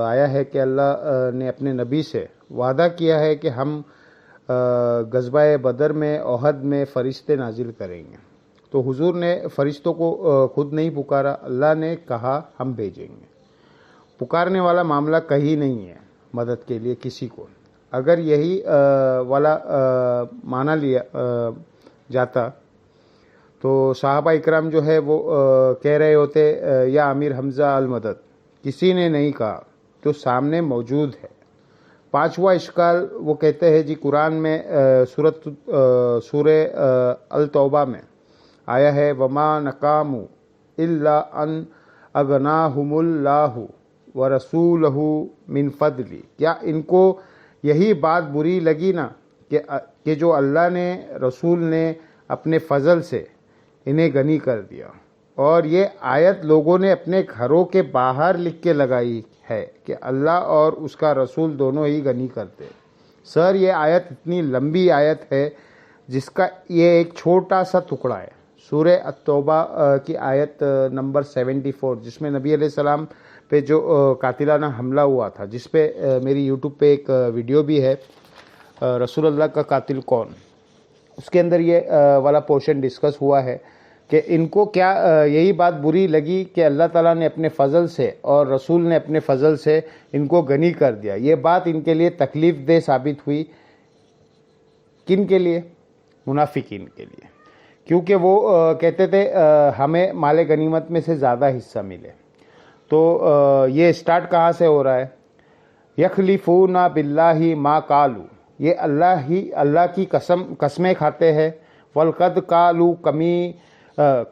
آیا ہے کہ اللہ نے اپنے نبی سے وعدہ کیا ہے کہ ہم غزوہ بدر میں احد میں فرشتے نازل کریں گے۔ تو حضور نے فرشتوں کو خود نہیں پکارا، اللہ نے کہا ہم بھیجیں گے۔ پکارنے والا معاملہ کہیں نہیں ہے مدد کے لیے کسی کو۔ اگر یہی والا معنی لیا جاتا تو صحابہ اکرام جو ہے وہ کہہ رہے ہوتے یا امیر حمزہ المدد، کسی نے نہیں کہا، جو سامنے موجود ہے۔ پانچواں اشکال وہ کہتے ہیں جی قرآن میں سورہ التوبہ میں آیا ہے وما نقاموا الا ان اغناہم اللہ ورسولہ من فضلہ، کیا ان کو یہی بات بری لگی نا کہ جو اللہ نے رسول نے اپنے فضل سے انہیں غنی کر دیا۔ اور یہ آیت لوگوں نے اپنے گھروں کے باہر لکھ کے لگائی ہے کہ اللہ اور اس کا رسول دونوں ہی غنی کرتے۔ سر یہ آیت اتنی لمبی آیت ہے جس کا یہ ایک چھوٹا سا ٹکڑا ہے، سورہ التوبہ کی آیت نمبر 74، جس میں نبی علیہ السلام پہ جو قاتلانہ حملہ ہوا تھا، جس پہ میری یوٹیوب پہ ایک ویڈیو بھی ہے رسول اللہ کا قاتل کون، اس کے اندر یہ والا پورشن ڈسکس ہوا ہے کہ ان کو کیا یہی بات بری لگی کہ اللہ تعالیٰ نے اپنے فضل سے اور رسول نے اپنے فضل سے ان کو غنی کر دیا۔ یہ بات ان کے لیے تکلیف دہ ثابت ہوئی۔ کن کے لیے؟ منافقین کے لیے، کیونکہ وہ کہتے تھے ہمیں مال غنیمت میں سے زیادہ حصہ ملے۔ تو یہ سٹارٹ کہاں سے ہو رہا ہے؟ یخلفون باللہ ما قالوا، یہ اللہ کی قسمیں کھاتے ہیں، وَلْقَدْ قَالُوا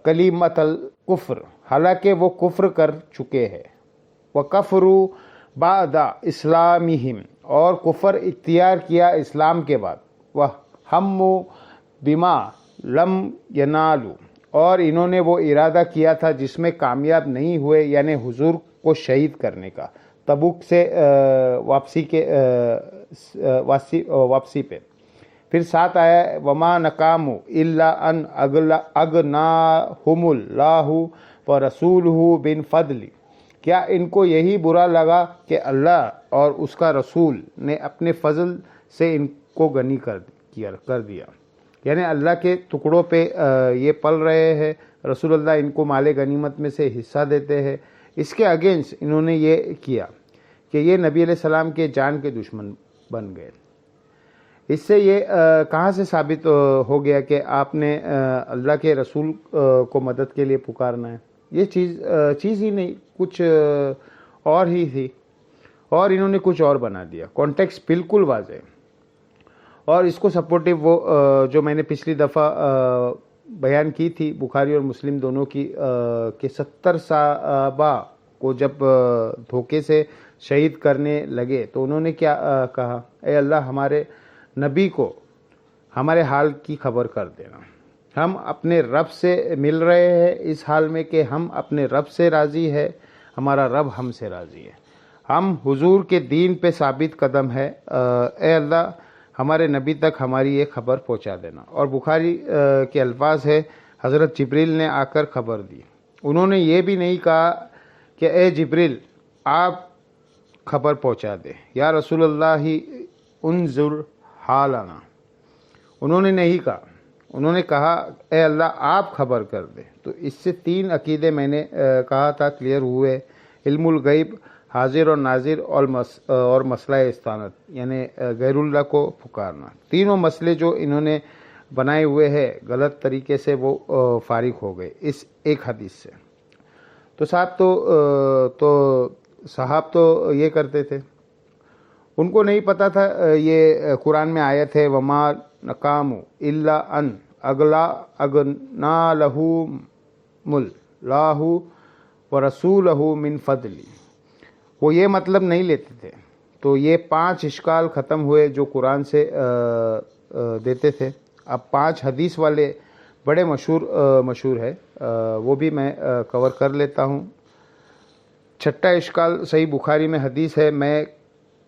کلیمۃ الکفر، حالانکہ وہ کفر کر چکے ہیں، وَكَفْرُوا بَعْدَ اسلامہم، اور کفر اختیار کیا اسلام کے بعد، وَهَمُّوا بِمَا لَمْ يَنَالُوا، اور انہوں نے وہ ارادہ کیا تھا جس میں کامیاب نہیں ہوئے، یعنی حضور کو شہید کرنے کا تبوک سے واپسی پہ۔ پھر ساتھ آیا ہے وما نقاموا الا ان اغناہم اللہ ورسولہ من فضل، کیا ان کو یہی برا لگا کہ اللہ اور اس کا رسول نے اپنے فضل سے ان کو غنی کر دیا، یعنی اللہ کے ٹکڑوں پہ یہ پل رہے ہیں، رسول اللہ ان کو مال غنیمت میں سے حصہ دیتے ہیں، اس کے اگینسٹ انہوں نے یہ کیا کہ یہ نبی علیہ السلام کے جان کے دشمن بن گئے۔ اس سے یہ کہاں سے ثابت ہو گیا کہ آپ نے اللہ کے رسول کو مدد کے لیے پکارنا ہے؟ یہ چیز ہی نہیں، کچھ اور ہی تھی، اور انہوں نے کچھ اور بنا دیا۔ کانٹیکسٹ بالکل واضح ہے، اور اس کو سپورٹیو وہ جو میں نے پچھلی دفعہ بیان کی تھی بخاری اور مسلم دونوں کی، کہ 70 صحابہ کو جب دھوکے سے شہید کرنے لگے تو انہوں نے کیا کہا؟ اے اللہ ہمارے نبی کو ہمارے حال کی خبر کر دینا، ہم اپنے رب سے مل رہے ہیں اس حال میں کہ ہم اپنے رب سے راضی ہے، ہمارا رب ہم سے راضی ہے، ہم حضور کے دین پہ ثابت قدم ہے، اے اللہ ہمارے نبی تک ہماری یہ خبر پہنچا دینا۔ اور بخاری کے الفاظ ہے حضرت جبریل نے آ کر خبر دی، انہوں نے یہ بھی نہیں کہا کہ اے جبریل آپ خبر پہنچا دے، یا رسول اللہ انظر حالنا، انہوں نے نہیں کہا، انہوں نے کہا اے اللہ آپ خبر کر دے۔ تو اس سے 3 عقیدے میں نے کہا تھا کلیئر ہوئے، علم الغیب، حاضر اور ناظر، اور مسئلہ استعانت یعنی غیر اللہ کو پکارنا۔ تینوں مسئلے جو انہوں نے بنائے ہوئے ہیں غلط طریقے سے وہ فارغ ہو گئے اس ایک حدیث سے۔ تو صاحب تو یہ کرتے تھے، ان کو نہیں پتہ تھا یہ قرآن میں آیت ہے وما نقاموا الا ان اغناہم اللہ ورسولہ من فضل، وہ یہ مطلب نہیں لیتے تھے۔ تو یہ 5 اشکال ختم ہوئے جو قرآن سے دیتے تھے۔ اب 5 حدیث والے بڑے مشہور ہے، وہ بھی میں کور کر لیتا ہوں۔ 6واں اشکال صحیح بخاری میں حدیث ہے، میں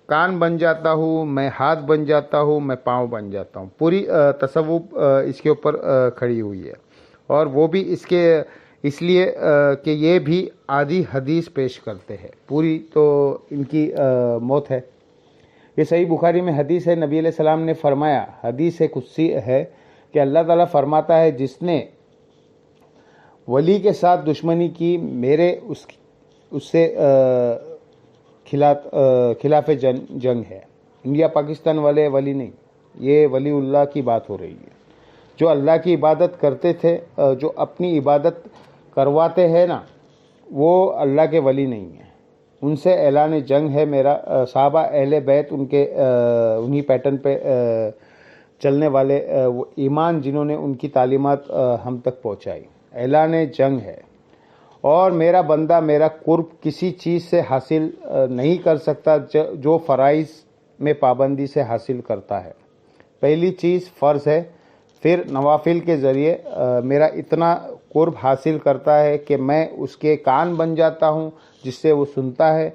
کان بن جاتا ہوں، میں ہاتھ بن جاتا ہوں، میں پاؤں بن جاتا ہوں۔ پوری تصوف اس کے اوپر کھڑی ہوئی ہے، اور وہ بھی اس لیے کہ یہ بھی آدھی حدیث پیش کرتے ہیں، پوری تو ان کی موت ہے۔ یہ صحیح بخاری میں حدیث ہے، نبی علیہ السلام نے فرمایا، حدیث قدسی ہے کہ اللہ تعالیٰ فرماتا ہے جس نے ولی کے ساتھ دشمنی کی میرے اس سے خلاف جنگ ہے۔ انڈیا پاکستان والے ولی نہیں، یہ ولی اللہ کی بات ہو رہی ہے، جو اللہ کی عبادت کرتے تھے، جو اپنی عبادت کرواتے ہیں نا، وہ اللہ کے ولی نہیں ہیں، ان سے اعلان جنگ ہے میرا۔ صحابہ اہل بیت انہی پیٹرن پہ چلنے والے ایمان جنہوں نے ان کی تعلیمات ہم تک پہنچائی، اعلان جنگ ہے۔ اور میرا بندہ میرا قرب کسی چیز سے حاصل نہیں کر سکتا جو فرائض میں پابندی سے حاصل کرتا ہے۔ پہلی چیز فرض ہے، پھر نوافل کے ذریعے میرا اتنا قرب حاصل کرتا ہے کہ میں اس کے کان بن جاتا ہوں جس سے وہ سنتا ہے،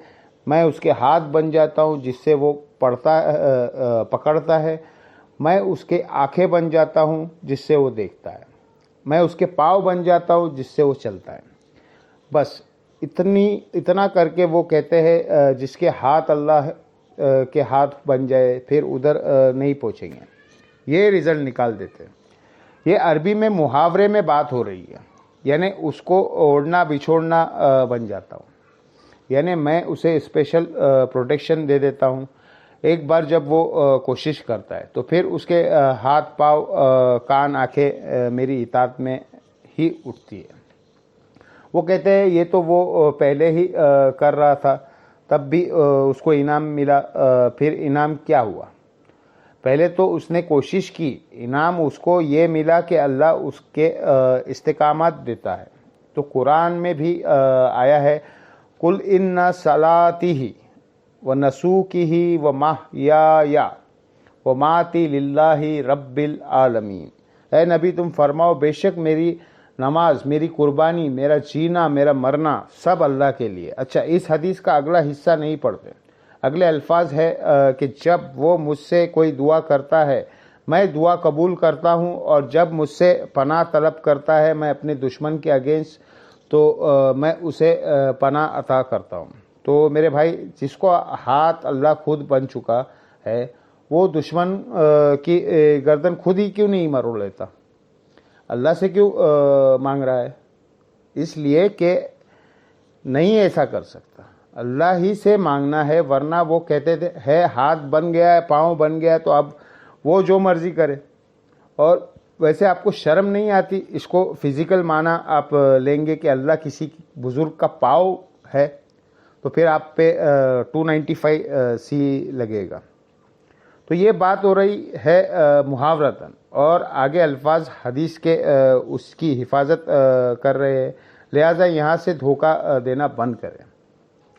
میں اس کے ہاتھ بن جاتا ہوں جس سے وہ پکڑتا ہے، میں اس کے آنکھیں بن جاتا ہوں جس سے وہ دیکھتا ہے، میں اس کے پاؤں بن جاتا ہوں جس سے وہ چلتا ہے۔ بس اتنا کر کے وہ کہتے ہیں جس کے ہاتھ اللہ کے ہاتھ بن جائے پھر ادھر نہیں پہنچیں گے، یہ رزلٹ نکال دیتے ہیں۔ یہ عربی میں محاورے میں بات ہو رہی ہے، یعنی اس کو اوڑھنا بچھوڑنا بن جاتا ہوں، یعنی میں اسے اسپیشل پروٹیکشن دے دیتا ہوں۔ ایک بار جب وہ کوشش کرتا ہے تو پھر اس کے ہاتھ پاؤں کان آنکھیں میری اطاعت میں ہی اٹھتی ہے۔ وہ کہتے ہیں یہ تو وہ پہلے ہی کر رہا تھا، تب بھی اس کو انعام ملا، پھر انعام کیا ہوا؟ پہلے تو اس نے کوشش کی، انعام اس کو یہ ملا کہ اللہ اس کے استقامت دیتا ہے۔ تو قرآن میں بھی آیا ہے قُلْ إِنَّ صَلَاتِهِ وَنُسُكِهِ وَمَحْيَايَ وَمَمَاتِي لِلَّهِ رَبِّ الْعَالَمِينَ، اے نبی تم فرماؤ بے شک میری نماز، میری قربانی، میرا جینا، میرا مرنا سب اللہ کے لیے۔ اچھا، اس حدیث کا اگلا حصہ نہیں پڑھتے، اگلے الفاظ ہے کہ جب وہ مجھ سے کوئی دعا کرتا ہے میں دعا قبول کرتا ہوں، اور جب مجھ سے پناہ طلب کرتا ہے میں اپنے دشمن کے اگینسٹ، تو میں اسے پناہ عطا کرتا ہوں۔ تو میرے بھائی، جس کو ہاتھ اللہ خود بن چکا ہے، وہ دشمن کی گردن خود ہی کیوں نہیں مروڑ لیتا؟ اللہ سے کیوں مانگ رہا ہے؟ اس لیے کہ نہیں ایسا کر سکتا، اللہ ہی سے مانگنا ہے، ورنہ وہ کہتے تھے ہے ہاتھ بن گیا ہے، پاؤں بن گیا ہے، تو اب وہ جو مرضی کرے۔ اور ویسے آپ کو شرم نہیں آتی؟ اس کو فزیکل معنی آپ لیں گے کہ اللہ کسی بزرگ کا پاؤں ہے، تو پھر آپ پہ 295 لگے گا۔ تو یہ بات ہو رہی ہے محاورتاً، اور آگے الفاظ حدیث کے اس کی حفاظت کر رہے ہیں، لہٰذا یہاں سے دھوکہ دینا بند کریں۔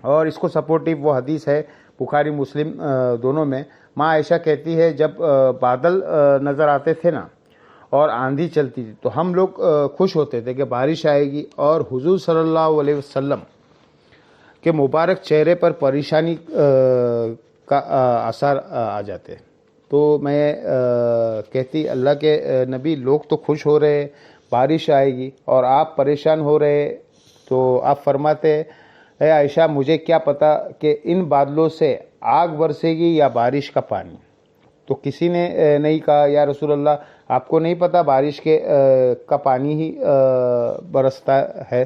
اور اس کو سپورٹیو وہ حدیث ہے بخاری مسلم دونوں میں، ماں عائشہ کہتی ہے جب بادل نظر آتے تھے نا اور آندھی چلتی تھی تو ہم لوگ خوش ہوتے تھے کہ بارش آئے گی، اور حضور صلی اللہ علیہ وسلم کے مبارک چہرے پر پریشانی کا اثر آ جاتے۔ تو میں کہتی اللہ کے نبی، لوگ تو خوش ہو رہے، بارش آئے گی، اور آپ پریشان ہو رہے، تو آپ فرماتے اے عائشہ مجھے کیا پتا کہ ان بادلوں سے آگ برسے گی یا بارش کا پانی؟ تو کسی نے نہیں کہا یا رسول اللہ آپ کو نہیں پتا بارش کا پانی ہی برستا ہے،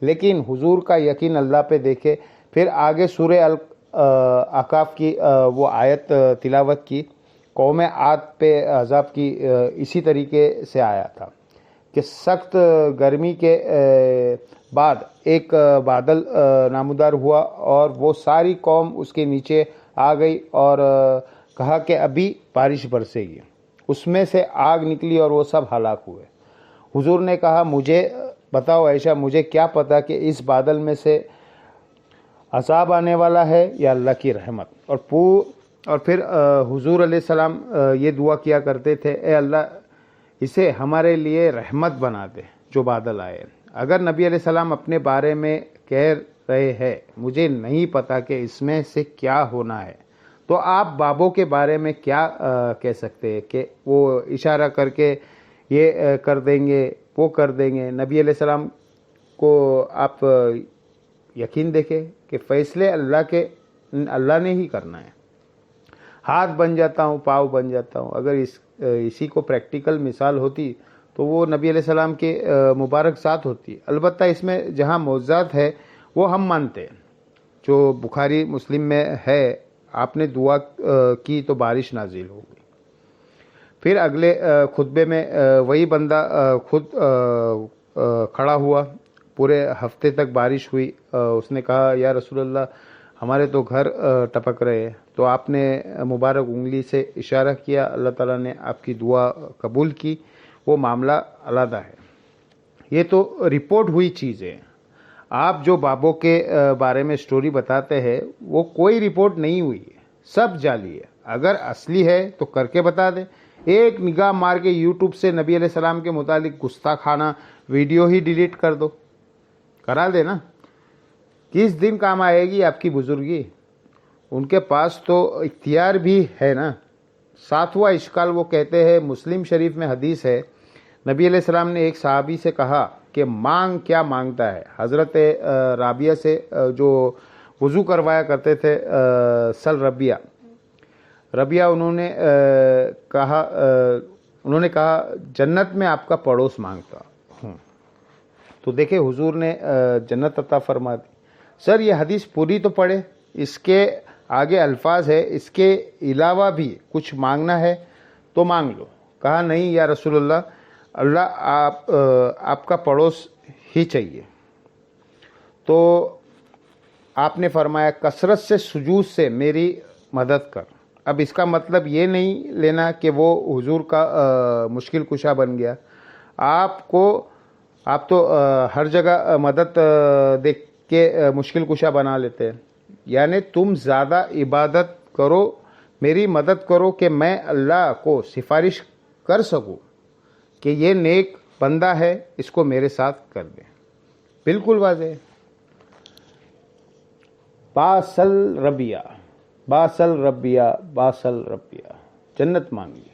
لیکن حضور کا یقین اللہ پہ دیکھے۔ پھر آگے سورہ احقاف کی وہ آیت تلاوت کی، قوم عاد پہ عذاب کی اسی طریقے سے آیا تھا کہ سخت گرمی کے بعد ایک بادل نمودار ہوا، اور وہ ساری قوم اس کے نیچے آ گئی، اور کہا کہ ابھی بارش برسے گی۔ اس میں سے آگ نکلی اور وہ سب ہلاک ہوئے۔ حضور نے کہا مجھے بتاؤ عائشہ، مجھے کیا پتا کہ اس بادل میں سے عذاب آنے والا ہے یا اللہ کی رحمت؟ اور پھر حضور علیہ السلام یہ دعا کیا کرتے تھے، اے اللہ اسے ہمارے لیے رحمت بنا دے جو بادل آئے۔ اگر نبی علیہ السلام اپنے بارے میں کہہ رہے ہیں مجھے نہیں پتا کہ اس میں سے کیا ہونا ہے، تو آپ بابوں کے بارے میں کیا کہہ سکتے ہیں کہ وہ اشارہ کر کے یہ کر دیں گے، وہ کر دیں گے؟ نبی علیہ السلام کو آپ یقین دیکھیں کہ فیصلے اللہ نے ہی کرنا ہے۔ ہاتھ بن جاتا ہوں، پاؤں بن جاتا ہوں، اگر اسی کو پریکٹیکل مثال ہوتی تو وہ نبی علیہ السلام کے مبارک ذات ہوتی۔ البتہ اس میں جہاں معجزات ہے وہ ہم مانتے ہیں، جو بخاری مسلم میں ہے، آپ نے دعا کی تو بارش نازل ہو گئی۔ پھر اگلے خطبے میں وہی بندہ خود کھڑا ہوا، پورے ہفتے تک بارش ہوئی۔ اس نے کہا یا رسول اللہ ہمارے تو گھر ٹپک رہے ہیں، تو آپ نے مبارک انگلی سے اشارہ کیا، اللہ تعالیٰ نے آپ کی دعا قبول کی، وہ معاملہ علیحدہ ہے۔ یہ تو رپورٹ ہوئی چیزیں۔ آپ جو بابوں کے بارے میں سٹوری بتاتے ہیں وہ کوئی رپورٹ نہیں ہوئی ہے، سب جعلی ہے۔ اگر اصلی ہے تو کر کے بتا دیں، ایک نگاہ مار کے یوٹیوب سے نبی علیہ السلام کے متعلق گستاخانہ ویڈیو ہی ڈیلیٹ کر دو، کرا دے نا۔ کس دن کام آئے گی آپ کی بزرگی؟ ان کے پاس تو اختیار بھی ہے نا۔ ساتواں اشکال وہ کہتے ہیں، مسلم شریف میں حدیث ہے، نبی علیہ السلام نے ایک صحابی سے کہا کہ مانگ کیا مانگتا ہے؟ حضرت رابعہ سے جو وضو کروایا کرتے تھے، ربیہ انہوں نے کہا جنت میں آپ کا پڑوس مانگتا ہوں۔ تو دیکھیں حضور نے جنت عطا فرما دی۔ سر یہ حدیث پوری تو پڑھے، اس کے آگے الفاظ ہے اس کے علاوہ بھی کچھ مانگنا ہے تو مانگ لو۔ کہا نہیں یا رسول اللہ آپ کا پڑوس ہی چاہیے۔ تو آپ نے فرمایا کثرت سے سجود سے میری مدد کر۔ اب اس کا مطلب یہ نہیں لینا کہ وہ حضور کا مشکل کشا بن گیا۔ آپ تو ہر جگہ مدد دیکھ کے مشکل کشا بنا لیتے ہیں۔ یعنی تم زیادہ عبادت کرو، میری مدد کرو کہ میں اللہ کو سفارش کر سکوں کہ یہ نیک بندہ ہے، اس کو میرے ساتھ کر دیں۔ بالکل واضح ہے۔ باسل ربیہ جنت مانگی۔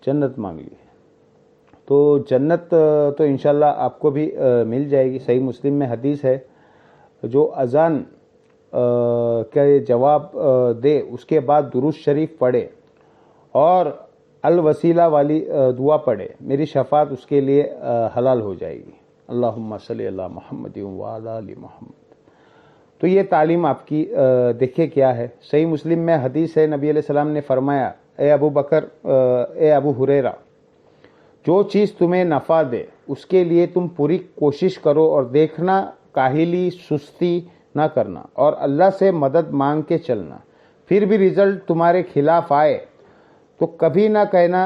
جنت مانگ لی. تو جنت تو انشاءاللہ آپ کو بھی مل جائے گی. صحیح مسلم میں حدیث ہے، جو اذان کا جواب دے اس کے بعد درود شریف پڑھے اور الوسیلہ والی دعا پڑھے، میری شفاعت اس کے لیے حلال ہو جائے گی. اللہم صلی علی محمد وعلی آل محمد. تو یہ تعلیم آپ کی دیکھیں کیا ہے. صحیح مسلم میں حدیث ہے، نبی علیہ السلام نے فرمایا، اے ابو ہریرہ، جو چیز تمہیں نفع دے اس کے لیے تم پوری کوشش کرو اور دیکھنا کاہلی سستی نہ کرنا اور اللہ سے مدد مانگ کے چلنا. پھر بھی رزلٹ تمہارے خلاف آئے تو کبھی نہ کہنا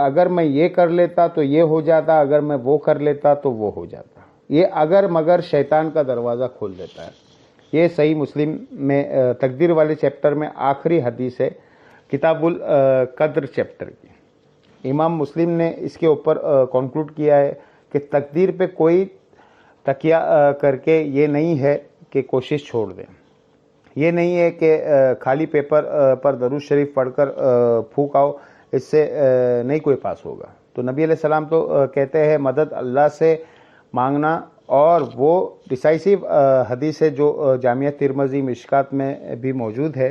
اگر میں یہ کر لیتا تو یہ ہو جاتا، اگر میں وہ کر لیتا تو وہ ہو جاتا. یہ اگر مگر شیطان کا دروازہ کھول دیتا ہے. یہ صحیح مسلم میں تقدیر والے چیپٹر میں آخری حدیث ہے، کتاب القدر چیپٹر کی. امام مسلم نے اس کے اوپر کنکلوڈ کیا ہے کہ تقدیر پہ کوئی تکیہ کر کے یہ نہیں ہے کہ کوشش چھوڑ دیں. یہ نہیں ہے کہ خالی پیپر پر درود شریف پڑھ کر پھونک آؤ، اس سے نہیں کوئی پاس ہوگا. تو نبی علیہ السلام تو کہتے ہیں مدد اللہ سے مانگنا، اور وہ ڈیسائسو حدیث ہے جو جامعہ ترمذی مشکات میں بھی موجود ہے.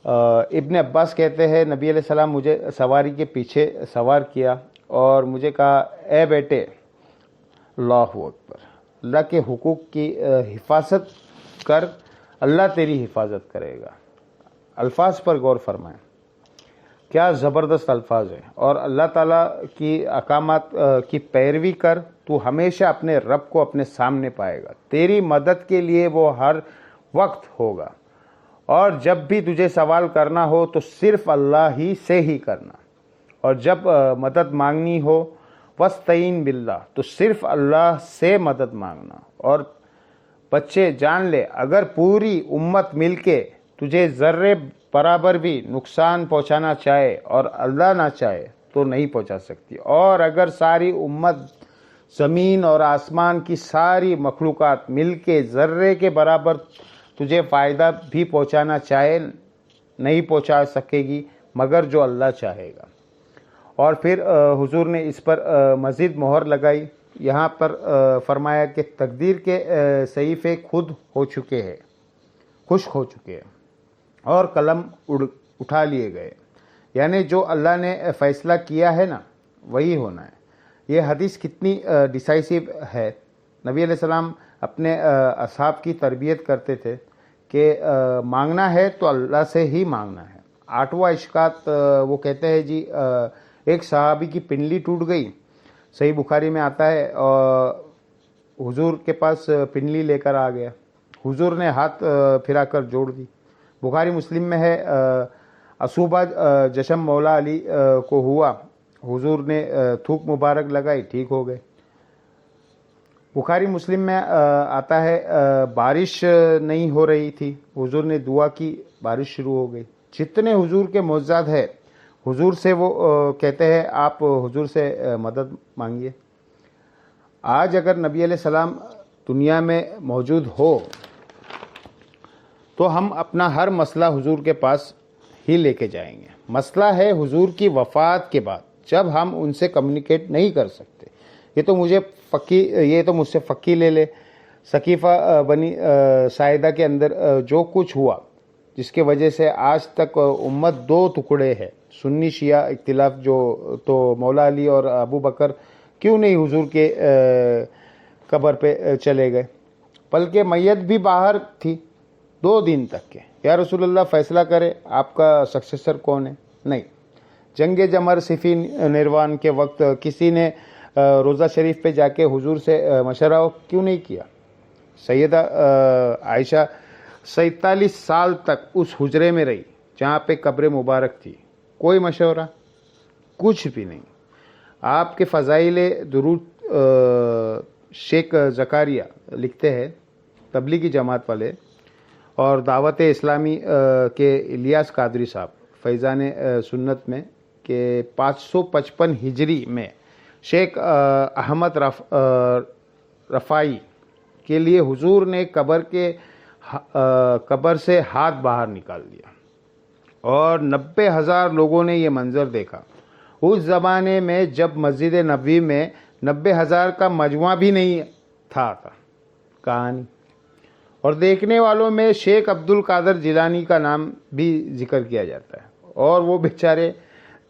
ابن عباس کہتے ہیں نبی علیہ السلام مجھے سواری کے پیچھے سوار کیا اور مجھے کہا، اے بیٹے، اللہ اکبر، اللہ کے حقوق کی حفاظت کر، اللہ تیری حفاظت کرے گا. الفاظ پر غور فرمائیں، کیا زبردست الفاظ ہیں. اور اللہ تعالیٰ کی احکامات کی پیروی کر، تو ہمیشہ اپنے رب کو اپنے سامنے پائے گا. تیری مدد کے لیے وہ ہر وقت ہوگا، اور جب بھی تجھے سوال کرنا ہو تو صرف اللہ ہی سے ہی کرنا، اور جب مدد مانگنی ہو وَاسْتَعِن بِاللَّہ تو صرف اللہ سے مدد مانگنا. اور بچے جان لے، اگر پوری امت مل کے تجھے ذرے برابر بھی نقصان پہنچانا چاہے اور اللہ نہ چاہے تو نہیں پہنچا سکتی، اور اگر ساری امت زمین اور آسمان کی ساری مخلوقات مل کے ذرے کے برابر تجھے فائدہ بھی پہنچانا چاہے نہیں پہنچا سکے گی مگر جو اللہ چاہے گا. اور پھر حضور نے اس پر مزید مہر لگائی. یہاں پر فرمایا کہ تقدیر کے صحیفے خود ہو چکے ہیں، خشک ہو چکے ہیں اور قلم اٹھا لیے گئے. یعنی جو اللہ نے فیصلہ کیا ہے نا وہی ہونا ہے. یہ حدیث کتنی ڈیسائسو ہے. نبی علیہ السلام اپنے اصحاب کی تربیت کرتے تھے کہ مانگنا ہے تو اللہ سے ہی مانگنا ہے. 8واں اشکات وہ کہتے ہیں جی ایک صحابی کی پنڈلی ٹوٹ گئی، صحیح بخاری میں آتا ہے، اور حضور کے پاس پنڈلی لے کر آ گیا. حضور نے ہاتھ پھرا کر جوڑ دی. بخاری مسلم میں ہے اصوبہ جشم مولا علی کو ہوا، حضور نے تھوک مبارک لگائی، ٹھیک ہو گئے. بخاری مسلم میں آتا ہے بارش نہیں ہو رہی تھی، حضور نے دعا کی، بارش شروع ہو گئی. جتنے حضور کے معجزات ہے حضور سے وہ کہتے ہیں آپ حضور سے مدد مانگیے. آج اگر نبی علیہ السلام دنیا میں موجود ہو تو ہم اپنا ہر مسئلہ حضور کے پاس ہی لے کے جائیں گے. مسئلہ ہے حضور کی وفات کے بعد، جب ہم ان سے کمیونیکیٹ نہیں کر سکتے. یہ تو مجھ سے فقی لے لے. ثقیفہ بنی ساعدہ کے اندر جو کچھ ہوا جس کی وجہ سے آج تک امت 2 ٹکڑے ہے، سنی شیعہ اختلاف، جو تو مولا علی اور ابو بکر کیوں نہیں حضور کے قبر پہ چلے گئے، بلکہ میت بھی باہر تھی 2 دن تک کے. یا رسول اللہ فیصلہ کرے آپ کا سکسیسر کون ہے. نہیں. جنگ جمر صفین نروان کے وقت کسی نے روضہ شریف پہ جا کے حضور سے مشورہ کیوں نہیں کیا؟ سیدہ عائشہ 47 سال تک اس حجرے میں رہی جہاں پہ قبر مبارک تھی، کوئی مشورہ کچھ بھی نہیں. آپ کے فضائل درود شیخ زکاریہ لکھتے ہیں، تبلیغی جماعت والے، اور دعوت اسلامی کے الیاس قادری صاحب فیضان سنت میں، کہ 555 ہجری میں شیخ احمد رفاعی کے لیے حضور نے قبر سے ہاتھ باہر نکال دیا اور 90,000 لوگوں نے یہ منظر دیکھا. اس زمانے میں جب مسجد نبوی میں 90,000 کا مجموعہ بھی نہیں تھا کہانی. اور دیکھنے والوں میں شیخ عبد القادر جیلانی کا نام بھی ذکر کیا جاتا ہے، اور وہ بیچارے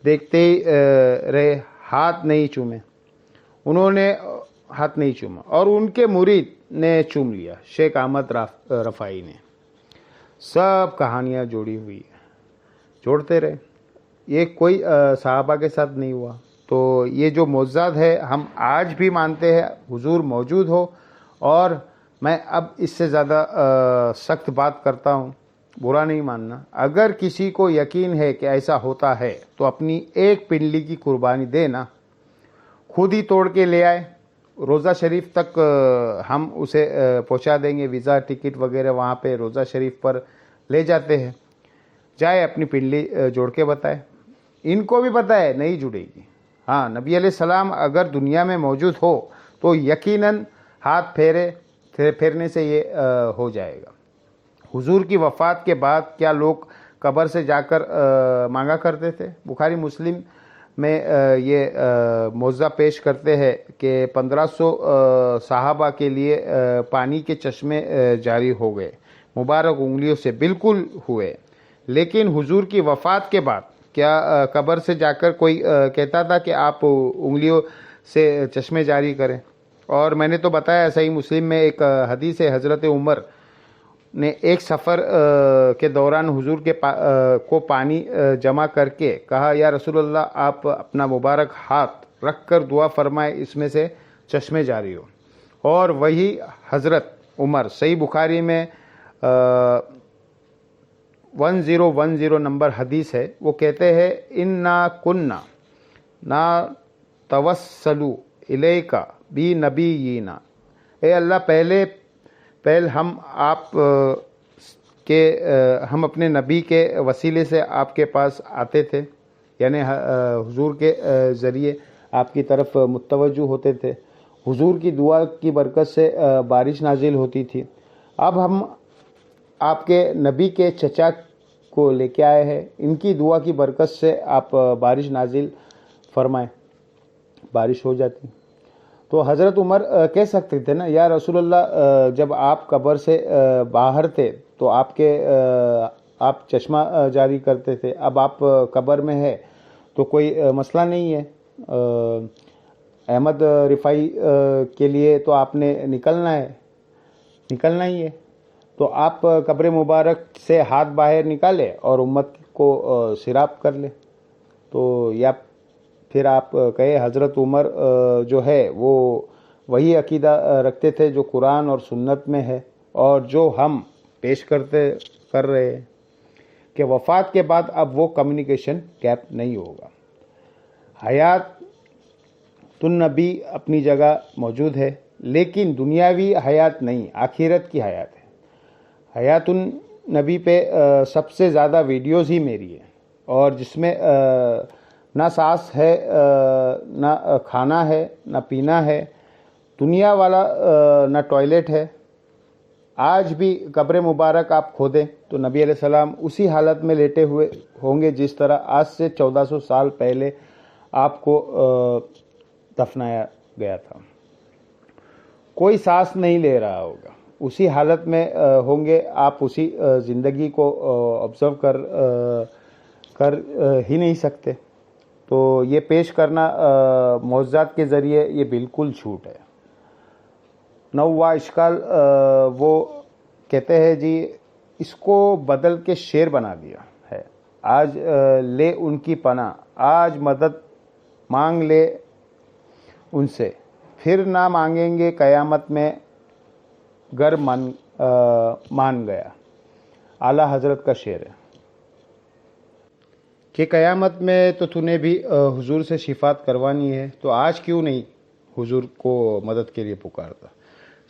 دیکھتے ہی رہے، ہاتھ نہیں چومے، انہوں نے ہاتھ نہیں چوما، اور ان کے مرید نے چوم لیا، شیخ احمد رفاعی نے. سب کہانیاں جوڑی ہوئی ہیں، جوڑتے رہے. یہ کوئی صحابہ کے ساتھ نہیں ہوا. تو یہ جو معجزات ہے ہم آج بھی مانتے ہیں، حضور موجود ہو. اور میں اب اس سے زیادہ سخت بات کرتا ہوں، برا نہیں ماننا. اگر کسی کو یقین ہے کہ ایسا ہوتا ہے تو اپنی ایک پنڈلی کی قربانی دے نا، خود ہی توڑ کے لے آئے. روضہ شریف تک ہم اسے پہنچا دیں گے، ویزا ٹکٹ وغیرہ وہاں پہ روضہ شریف پر لے جاتے ہیں. جائے اپنی پنڈلی جوڑ کے بتائے. ان کو بھی پتہ ہے نہیں جڑے گی. ہاں، نبی علیہ السلام اگر دنیا میں موجود ہو تو یقیناً ہاتھ پھیرنے سے یہ ہو جائے گا. حضور کی وفات کے بعد کیا لوگ قبر سے جا کر مانگا کرتے تھے؟ بخاری مسلم میں یہ معجزہ پیش کرتے ہیں کہ 1500 صحابہ کے لیے پانی کے چشمے جاری ہو گئے، مبارک انگلیوں سے بالکل ہوئے. لیکن حضور کی وفات کے بعد کیا قبر سے جا کر کوئی کہتا تھا کہ آپ انگلیوں سے چشمے جاری کریں؟ اور میں نے تو بتایا صحیح مسلم میں ایک حدیث ہے، حضرت عمر نے ایک سفر کے دوران حضور کو پانی جمع کر کے کہا، یا رسول اللہ آپ اپنا مبارک ہاتھ رکھ کر دعا فرمائے، اس میں سے چشمے جاری ہو. اور وہی حضرت عمر، صحیح بخاری میں 1010 نمبر حدیث ہے، وہ کہتے ہیں انا کننا نتوسل الیک بنبینا، اے اللہ پہل ہم اپنے نبی کے وسیلے سے آپ کے پاس آتے تھے، یعنی حضور کے ذریعے آپ کی طرف متوجہ ہوتے تھے. حضور کی دعا کی برکت سے بارش نازل ہوتی تھی. اب ہم آپ کے نبی کے چچا کو لے کے آئے ہیں، ان کی دعا کی برکت سے آپ بارش نازل فرمائیں، بارش ہو جاتی. تو حضرت عمر کہہ سکتے تھے نا، یا رسول اللہ جب آپ قبر سے باہر تھے تو آپ چشمہ جاری کرتے تھے، اب آپ قبر میں ہے تو کوئی مسئلہ نہیں ہے. احمد رفاعی کے لیے تو آپ نے نکلنا ہی ہے. تو آپ قبر مبارک سے ہاتھ باہر نکالے اور امت کو سیراب کر لے. تو یا پھر آپ کہے حضرت عمر جو ہے وہ وہی عقیدہ رکھتے تھے جو قرآن اور سنت میں ہے اور جو ہم پیش کر رہے ہیں کہ وفات کے بعد اب وہ کمیونیکیشن گیپ نہیں ہوگا. حیات النبی اپنی جگہ موجود ہے، لیکن دنیاوی حیات نہیں، آخرت کی حیات ہے. حیات النبی پہ سب سے زیادہ ویڈیوز ہی میری ہیں، اور جس میں نہ سانس ہے، نہ کھانا ہے، نہ پینا ہے، دنیا والا نہ ٹوائلٹ ہے. آج بھی قبر مبارک آپ کھودیں تو نبی علیہ السلام اسی حالت میں لیٹے ہوئے ہوں گے جس طرح آج سے 1400 سال پہلے آپ کو دفنایا گیا تھا. کوئی سانس نہیں لے رہا ہوگا، اسی حالت میں ہوں گے آپ. اسی زندگی کو آبزرو کر ہی نہیں سکتے. تو یہ پیش کرنا معجزات کے ذریعے یہ بالکل جھوٹ ہے. نووا اشکال وہ کہتے ہیں جی اس کو بدل کے شعر بنا دیا ہے. آج لے ان کی پناہ، آج مدد مانگ لے ان سے، پھر نہ مانگیں گے قیامت میں گر مان گیا. اعلیٰ حضرت کا شعر ہے کہ قیامت میں تو نے بھی حضور سے شفاعت کروانی ہے، تو آج کیوں نہیں حضور کو مدد کے لیے پکارتا؟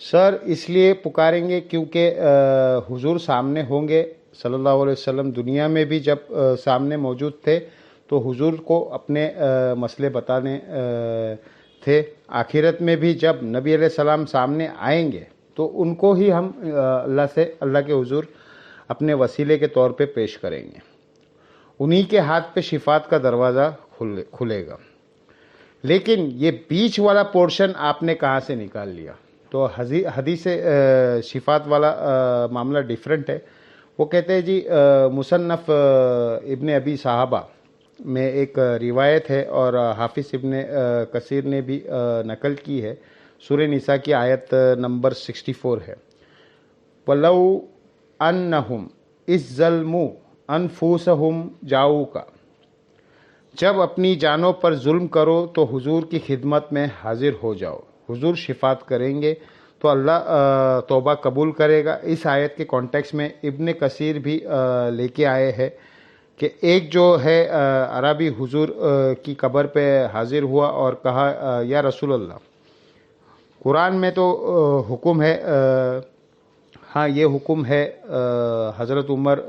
سر اس لیے پکاریں گے کیونکہ حضور سامنے ہوں گے صلی اللہ علیہ وسلم. دنیا میں بھی جب سامنے موجود تھے تو حضور کو اپنے مسئلے بتانے تھے. آخرت میں بھی جب نبی علیہ السلام سامنے آئیں گے تو ان کو ہی ہم اللہ کے حضور اپنے وسیلے کے طور پہ پیش کریں گے. انہی کے ہاتھ پہ شفاعت کا دروازہ کھلے گا. لیکن یہ بیچ والا پورشن آپ نے کہاں سے نکال لیا؟ تو حدیث صفات والا معاملہ ڈیفرنٹ ہے. وہ کہتے ہیں جی مصنف ابن ابی صحابہ میں ایک روایت ہے اور حافظ ابن کثیر نے بھی نقل کی ہے. سورہ نساء کی آیت نمبر 64 ہے. وَلَوْ أَنَّهُمْ إِذْ ظَلْمُوا أَنفُسَهُمْ جَاءُوكَ، جب اپنی جانوں پر ظلم کرو تو حضور کی خدمت میں حاضر ہو جاؤ، حضور شفاعت کریں گے تو اللہ توبہ قبول کرے گا. اس آیت کے کانٹیکس میں ابن کثیر بھی لے کے آئے ہیں کہ ایک جو ہے عربی حضور کی قبر پہ حاضر ہوا اور کہا یا رسول اللہ، قرآن میں تو حکم ہے، ہاں یہ حکم ہے، حضرت عمر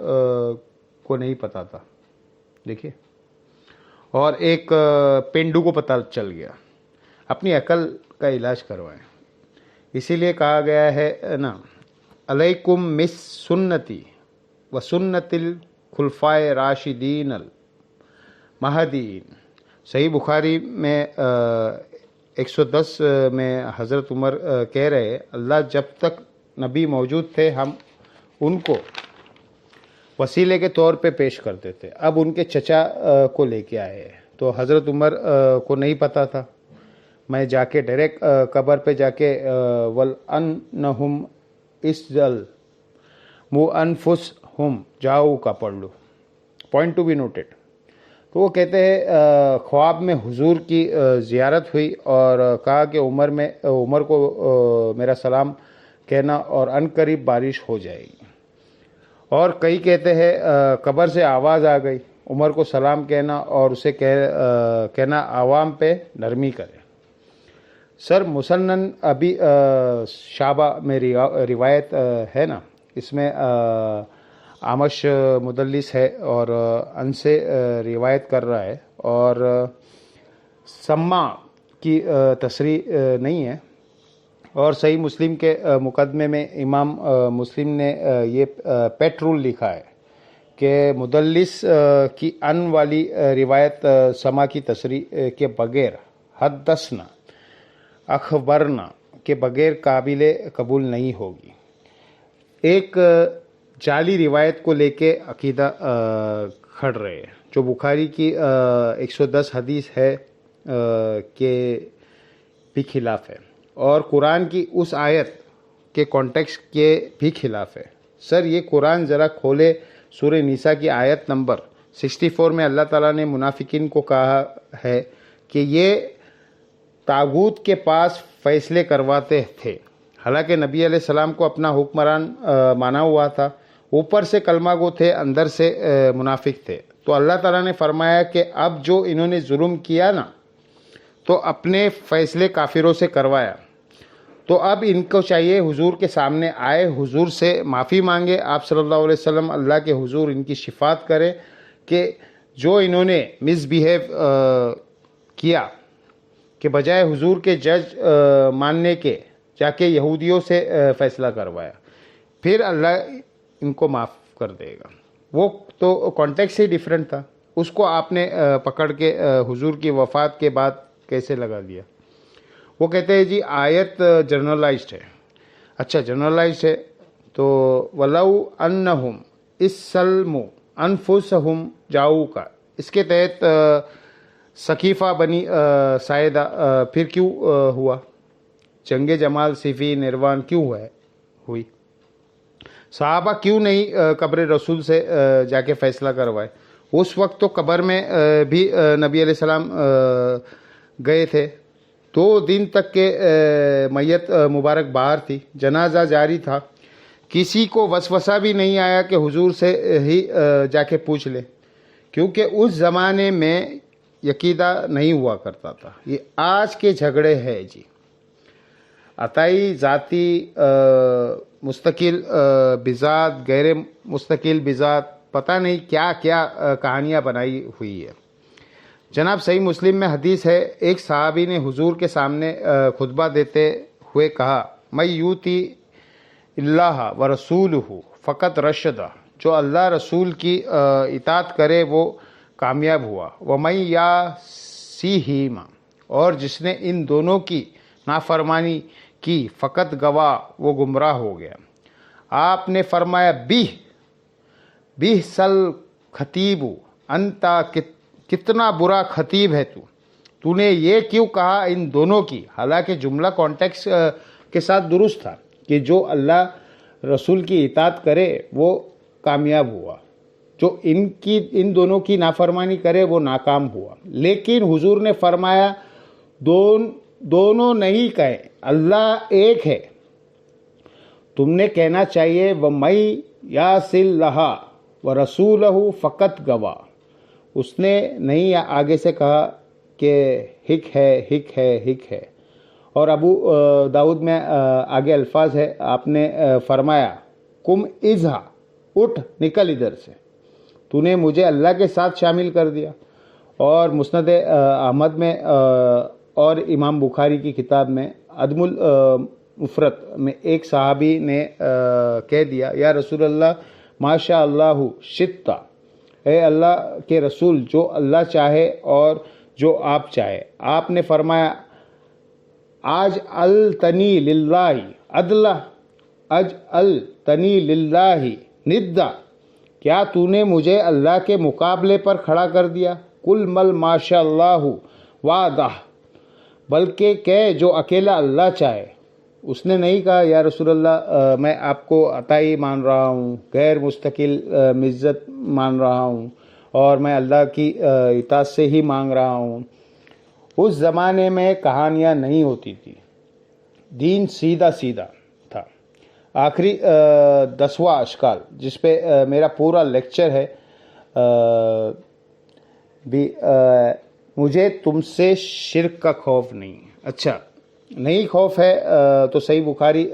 کو نہیں پتا تھا، دیکھیے، اور ایک پینڈو کو پتہ چل گیا. اپنی عقل کا علاج کروائیں. اسی لیے کہا گیا ہے نا، علیکم مس سنتی و سنت الخلفائے راشدین المہدیین. صحیح بخاری میں 110 میں حضرت عمر کہہ رہے، اللہ جب تک نبی موجود تھے ہم ان کو وسیلے کے طور پہ پیش کرتے تھے، اب ان کے چچا کو لے کے آئے ہیں. تو حضرت عمر کو نہیں پتا تھا. میں جا کے ڈائریکٹ قبر پہ جا کے وَلْأَنَّهُمْ إِسْجَلْمُ أَنفُسْهُمْ جاؤ کا پڑھ لو. Point to be noted. تو وہ کہتے ہیں خواب میں حضور کی زیارت ہوئی اور کہا کہ عمر کو میرا سلام کہنا اور ان قریب بارش ہو جائے گی. اور کئی کہتے ہیں قبر سے آواز آ گئی، عمر کو سلام کہنا اور اسے کہنا عوام پہ نرمی کرے. سر مسنن ابی شعبہ میں روایت ہے نا، اس میں عامش مدلس ہے اور ان سے روایت کر رہا ہے اور سما کی تصریح نہیں ہے. اور صحیح مسلم کے مقدمے میں امام مسلم نے یہ پیٹرول لکھا ہے کہ مدلس کی ان والی روایت سما کی تصریح کے بغیر، حدثنا اخبرنا کے بغیر قابل قبول نہیں ہوگی. ایک جعلی روایت کو لے کے عقیدہ کھڑ رہے ہیں جو بخاری کی 110 حدیث ہے کے بھی خلاف ہے اور قرآن کی اس آیت کے کانٹیکس کے بھی خلاف ہے. سر یہ قرآن ذرا کھولے، سورہ نساء کی آیت نمبر 64 میں اللہ تعالیٰ نے منافقین کو کہا ہے کہ یہ طاغوت کے پاس فیصلے کرواتے تھے، حالانکہ نبی علیہ السلام کو اپنا حکمران مانا ہوا تھا. اوپر سے کلمہ گو تھے، اندر سے منافق تھے. تو اللہ تعالیٰ نے فرمایا کہ اب جو انہوں نے ظلم کیا نا تو اپنے فیصلے کافروں سے کروایا، تو اب ان کو چاہیے حضور کے سامنے آئے، حضور سے معافی مانگے، آپ صلی اللہ علیہ وسلم اللہ کے حضور ان کی شفاعت کرے کہ جو انہوں نے مس بیہیو کیا کہ بجائے حضور کے جج ماننے کے جا کے یہودیوں سے فیصلہ کروایا، پھر اللہ ان کو معاف کر دے گا. وہ تو کانٹیکس ہی ڈیفرنٹ تھا، اس کو آپ نے پکڑ کے حضور کی وفات کے بعد کیسے لگا دیا. وہ کہتے ہیں جی آیت جنرلائزڈ ہے. اچھا جنرلائزڈ ہے تو وَلَوْ أَنَّهُمْ إِسْسَلْمُوا أَنفُسَهُمْ جَاؤُوكَ، اس کے تحت ثقیفہ بنی ساعدہ پھر کیوں ہوا؟ جنگ جمال صفین نروان کیوں ہوئی؟ صحابہ کیوں نہیں قبر رسول سے جا کے فیصلہ کروائے؟ اس وقت تو قبر میں بھی نبی علیہ السلام گئے تھے. 2 دن تک کے میت مبارک باہر تھی، جنازہ جاری تھا. کسی کو وسوسہ بھی نہیں آیا کہ حضور سے ہی جا کے پوچھ لے، کیونکہ اس زمانے میں عقیدہ نہیں ہوا کرتا تھا. یہ آج کے جھگڑے ہیں جی، عطائی ذاتی مستقل بذات، غیر مستقل بذات، پتہ نہیں کیا کیا کہانیاں بنائی ہوئی ہے. جناب صحیح مسلم میں حدیث ہے، ایک صحابی نے حضور کے سامنے خطبہ دیتے ہوئے کہا، میں یوتی اللہ و رسولہ فقط رشدہ، جو اللہ رسول کی اطاعت کرے وہ کامیاب ہوا. وَمَن يَعْصِهِمَا، اور جس نے ان دونوں کی نافرمانی کی، فقط گواہ، وہ گمراہ ہو گیا. آپ نے فرمایا بِئْسَ الْخَطِیبُ انتا، کتنا برا خطیب ہے تو نے یہ کیوں کہا ان دونوں کی. حالانکہ جملہ کانٹیکس کے ساتھ درست تھا کہ جو اللہ رسول کی اطاعت کرے وہ کامیاب ہوا، جو ان دونوں کی نافرمانی کرے وہ ناکام ہوا. لیکن حضور نے فرمایا دونوں نہیں کہے، اللہ ایک ہے. تم نے کہنا چاہیے وَمَن يَعْصِ اللَّهَ وَرَسُولَهُ فَقَدْ غَوَىٰ. اس نے نہیں آگے سے کہا کہ ہک ہے. اور ابو داؤد میں آگے الفاظ ہے، آپ نے فرمایا کم ازہا، اٹھ نکل ادھر سے، تو نے مجھے اللہ کے ساتھ شامل کر دیا. اور مسند احمد میں اور امام بخاری کی کتاب میں ادب المفرد میں ایک صحابی نے کہہ دیا یا رسول اللہ ماشاء اللہ شئت، اے اللہ کے رسول جو اللہ چاہے اور جو آپ چاہے. آپ نے فرمایا اجعلتنی للہ عدلا، اجعلتنی للہ ندا، کیا تو نے مجھے اللہ کے مقابلے پر کھڑا کر دیا. کل مل ماشاء اللہ وحدہ، بلکہ کہ جو اکیلا اللہ چاہے. اس نے نہیں کہا یا رسول اللہ میں آپ کو عطائی مان رہا ہوں، غیر مستقل مزت مان رہا ہوں، اور میں اللہ کی اطاعت سے ہی مانگ رہا ہوں. اس زمانے میں کہانیاں نہیں ہوتی تھی، دین سیدھا تھا. آخری 10واں اشکال جس پہ میرا پورا لیکچر ہے، مجھے تم سے شرک کا خوف نہیں. اچھا نہیں خوف ہے تو صحیح بخاری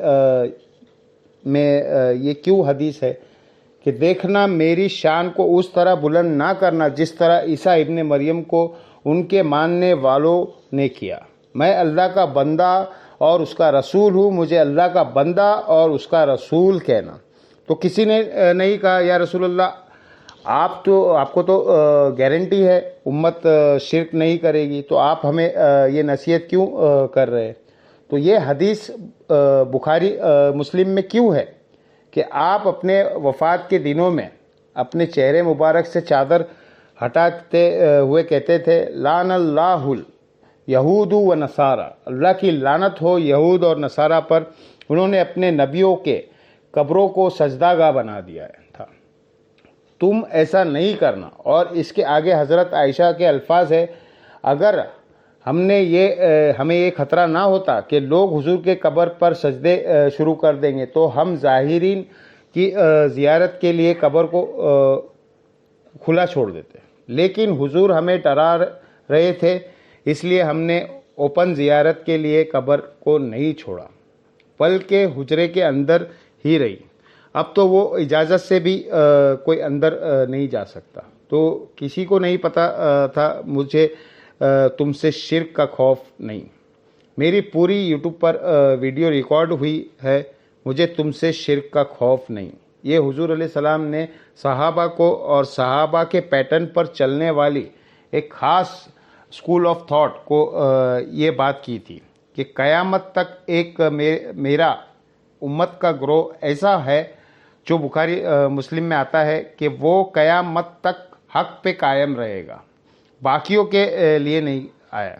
میں یہ کیوں حدیث ہے کہ دیکھنا میری شان کو اس طرح بلند نہ کرنا جس طرح عیسیٰ ابن مریم کو ان کے ماننے والوں نے کیا. میں اللہ کا بندہ اور اس کا رسول ہوں، مجھے اللہ کا بندہ اور اس کا رسول کہنا. تو کسی نے نہیں کہا یا رسول اللہ آپ کو تو گارنٹی ہے امت شرک نہیں کرے گی، تو آپ ہمیں یہ نصیحت کیوں کر رہے ہیں. تو یہ حدیث بخاری مسلم میں کیوں ہے کہ آپ اپنے وفات کے دنوں میں اپنے چہرے مبارک سے چادر ہٹاتے ہوئے کہتے تھے لعن اللہ یہود و نصارہ، اللہ کی لعنت ہو یہود اور نصارہ پر، انہوں نے اپنے نبیوں کے قبروں کو سجدہ گاہ بنا دیا تھا. تم ایسا نہیں کرنا. اور اس کے آگے حضرت عائشہ کے الفاظ ہے اگر ہمیں یہ خطرہ نہ ہوتا کہ لوگ حضور کے قبر پر سجدے شروع کر دیں گے تو ہم ظاہرین کی زیارت کے لیے قبر کو کھلا چھوڑ دیتے، لیکن حضور ہمیں ڈرا رہے تھے اس لیے ہم نے اوپن زیارت کے لیے قبر کو نہیں چھوڑا بلکہ حجرے کے اندر ہی رہی. اب تو وہ اجازت سے بھی کوئی اندر نہیں جا سکتا. تو کسی کو نہیں پتا تھا مجھے تم سے شرک کا خوف نہیں. میری پوری یوٹیوب پر ویڈیو ریکارڈ ہوئی ہے، مجھے تم سے شرک کا خوف نہیں. یہ حضور علیہ السلام نے صحابہ کو اور صحابہ کے پیٹرن پر چلنے والی ایک خاص اسکول آف تھاٹ کو یہ بات کی تھی کہ قیامت تک ایک میرا امت کا گروہ ایسا ہے جو بخاری مسلم میں آتا ہے کہ وہ قیامت تک حق پہ قائم رہے گا، باقیوں کے لیے نہیں آیا.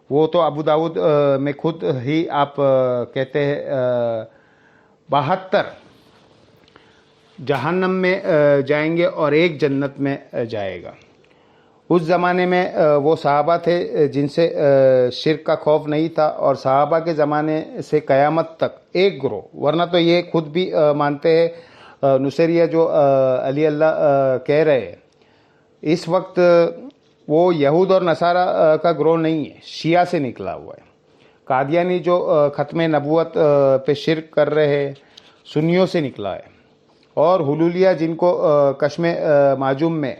وہ تو ابو داؤد میں خود ہی آپ کہتے ہیں 72 جہنم میں جائیں گے اور ایک جنت میں جائے گا. اس زمانے میں وہ صحابہ تھے جن سے شرک کا خوف نہیں تھا، اور صحابہ کے زمانے سے قیامت تک ایک گروہ، ورنہ تو یہ خود بھی مانتے ہیں نصیریہ جو علی اللہ کہہ رہے ہیں اس وقت وہ یہود اور نصارہ کا گروہ نہیں ہے، شیعہ سے نکلا ہوا ہے. قادیانی جو ختم نبوت پہ شرک کر رہے ہیں سنیوں سے نکلا ہے. اور حلولیہ جن کو کشم معجوم میں